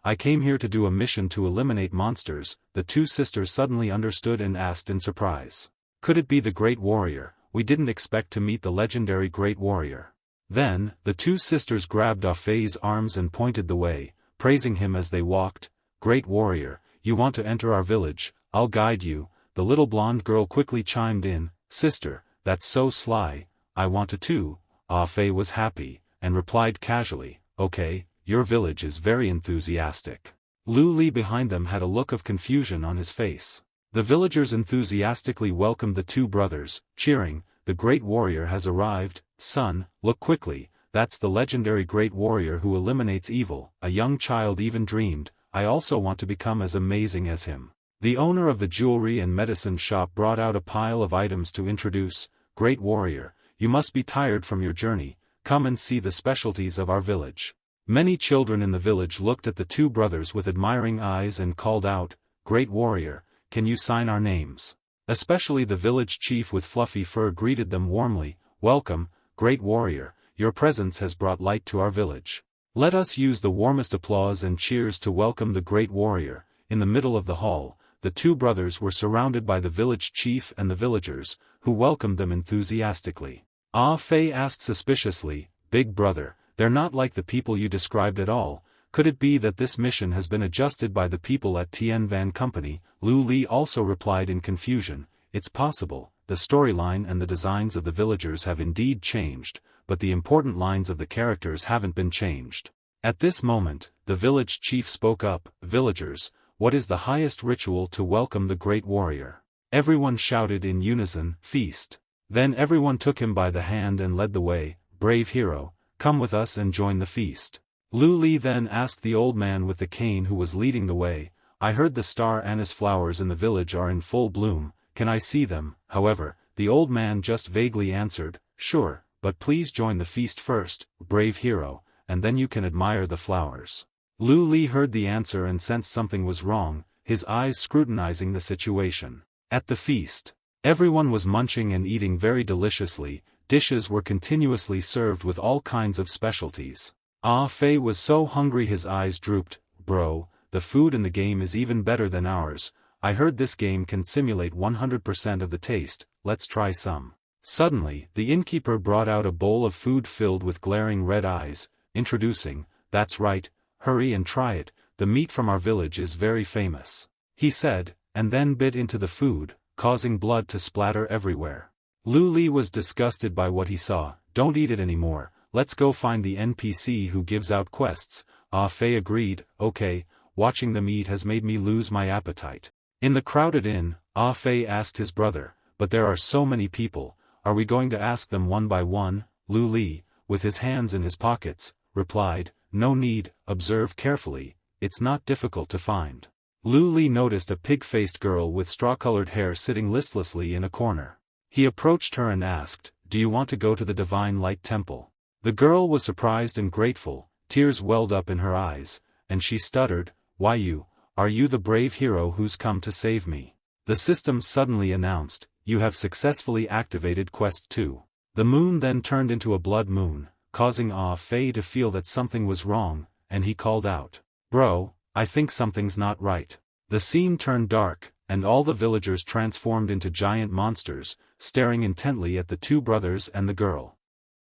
I came here to do a mission to eliminate monsters. The two sisters suddenly understood and asked in surprise. Could it be the Great Warrior? We didn't expect to meet the legendary Great Warrior. Then, the two sisters grabbed Ah Fei's arms and pointed the way, praising him as they walked. Great Warrior, you want to enter our village? I'll guide you. The little blonde girl quickly chimed in, sister, that's so sly, I want to too. Ah Fei was happy, and replied casually, okay, your village is very enthusiastic. Lu Li behind them had a look of confusion on his face. The villagers enthusiastically welcomed the two brothers, cheering, the Great Warrior has arrived. Son, look quickly, that's the legendary Great Warrior who eliminates evil. A young child even dreamed, I also want to become as amazing as him. The owner of the jewelry and medicine shop brought out a pile of items to introduce. Great Warrior, you must be tired from your journey, come and see the specialties of our village. Many children in the village looked at the two brothers with admiring eyes and called out, Great Warrior, can you sign our names? Especially the village chief with fluffy fur greeted them warmly, welcome, Great Warrior, your presence has brought light to our village. Let us use the warmest applause and cheers to welcome the Great Warrior. In the middle of the hall, the two brothers were surrounded by the village chief and the villagers, who welcomed them enthusiastically. Ah Fei asked suspiciously, big brother, they're not like the people you described at all. Could it be that this mission has been adjusted by the people at Tian Van Company? Lu Li also replied in confusion, it's possible, the storyline and the designs of the villagers have indeed changed, but the important lines of the characters haven't been changed. At this moment, the village chief spoke up, villagers, what is the highest ritual to welcome the Great Warrior? Everyone shouted in unison, feast. Then everyone took him by the hand and led the way, brave hero, come with us and join the feast. Lu Li then asked the old man with the cane who was leading the way, I heard the star anise flowers in the village are in full bloom, can I see them? However, the old man just vaguely answered, sure, but please join the feast first, brave hero, and then you can admire the flowers. Lu Li heard the answer and sensed something was wrong, his eyes scrutinizing the situation. At the feast, everyone was munching and eating very deliciously, dishes were continuously served with all kinds of specialties. Ah Fei was so hungry his eyes drooped, bro, the food in the game is even better than ours. I heard this game can simulate 100% of the taste, let's try some. Suddenly, the innkeeper brought out a bowl of food filled with glaring red eyes, introducing, that's right, hurry and try it, the meat from our village is very famous, he said, and then bit into the food, causing blood to splatter everywhere. Lu Li was disgusted by what he saw. Don't eat it anymore, let's go find the NPC who gives out quests. Ah Fei agreed, okay, watching them eat has made me lose my appetite. In the crowded inn, Ah Fei asked his brother, but there are so many people, are we going to ask them one by one? Lu Li, with his hands in his pockets, replied, no need, observe carefully, it's not difficult to find. Lu Li noticed a pig-faced girl with straw-colored hair sitting listlessly in a corner. He approached her and asked, do you want to go to the Divine Light Temple? The girl was surprised and grateful, tears welled up in her eyes, and she stuttered, why you, are you the brave hero who's come to save me? The system suddenly announced, you have successfully activated Quest 2. The moon then turned into a blood moon, causing Ah Fei to feel that something was wrong, and he called out, bro, I think something's not right. The scene turned dark, and all the villagers transformed into giant monsters, staring intently at the two brothers and the girl.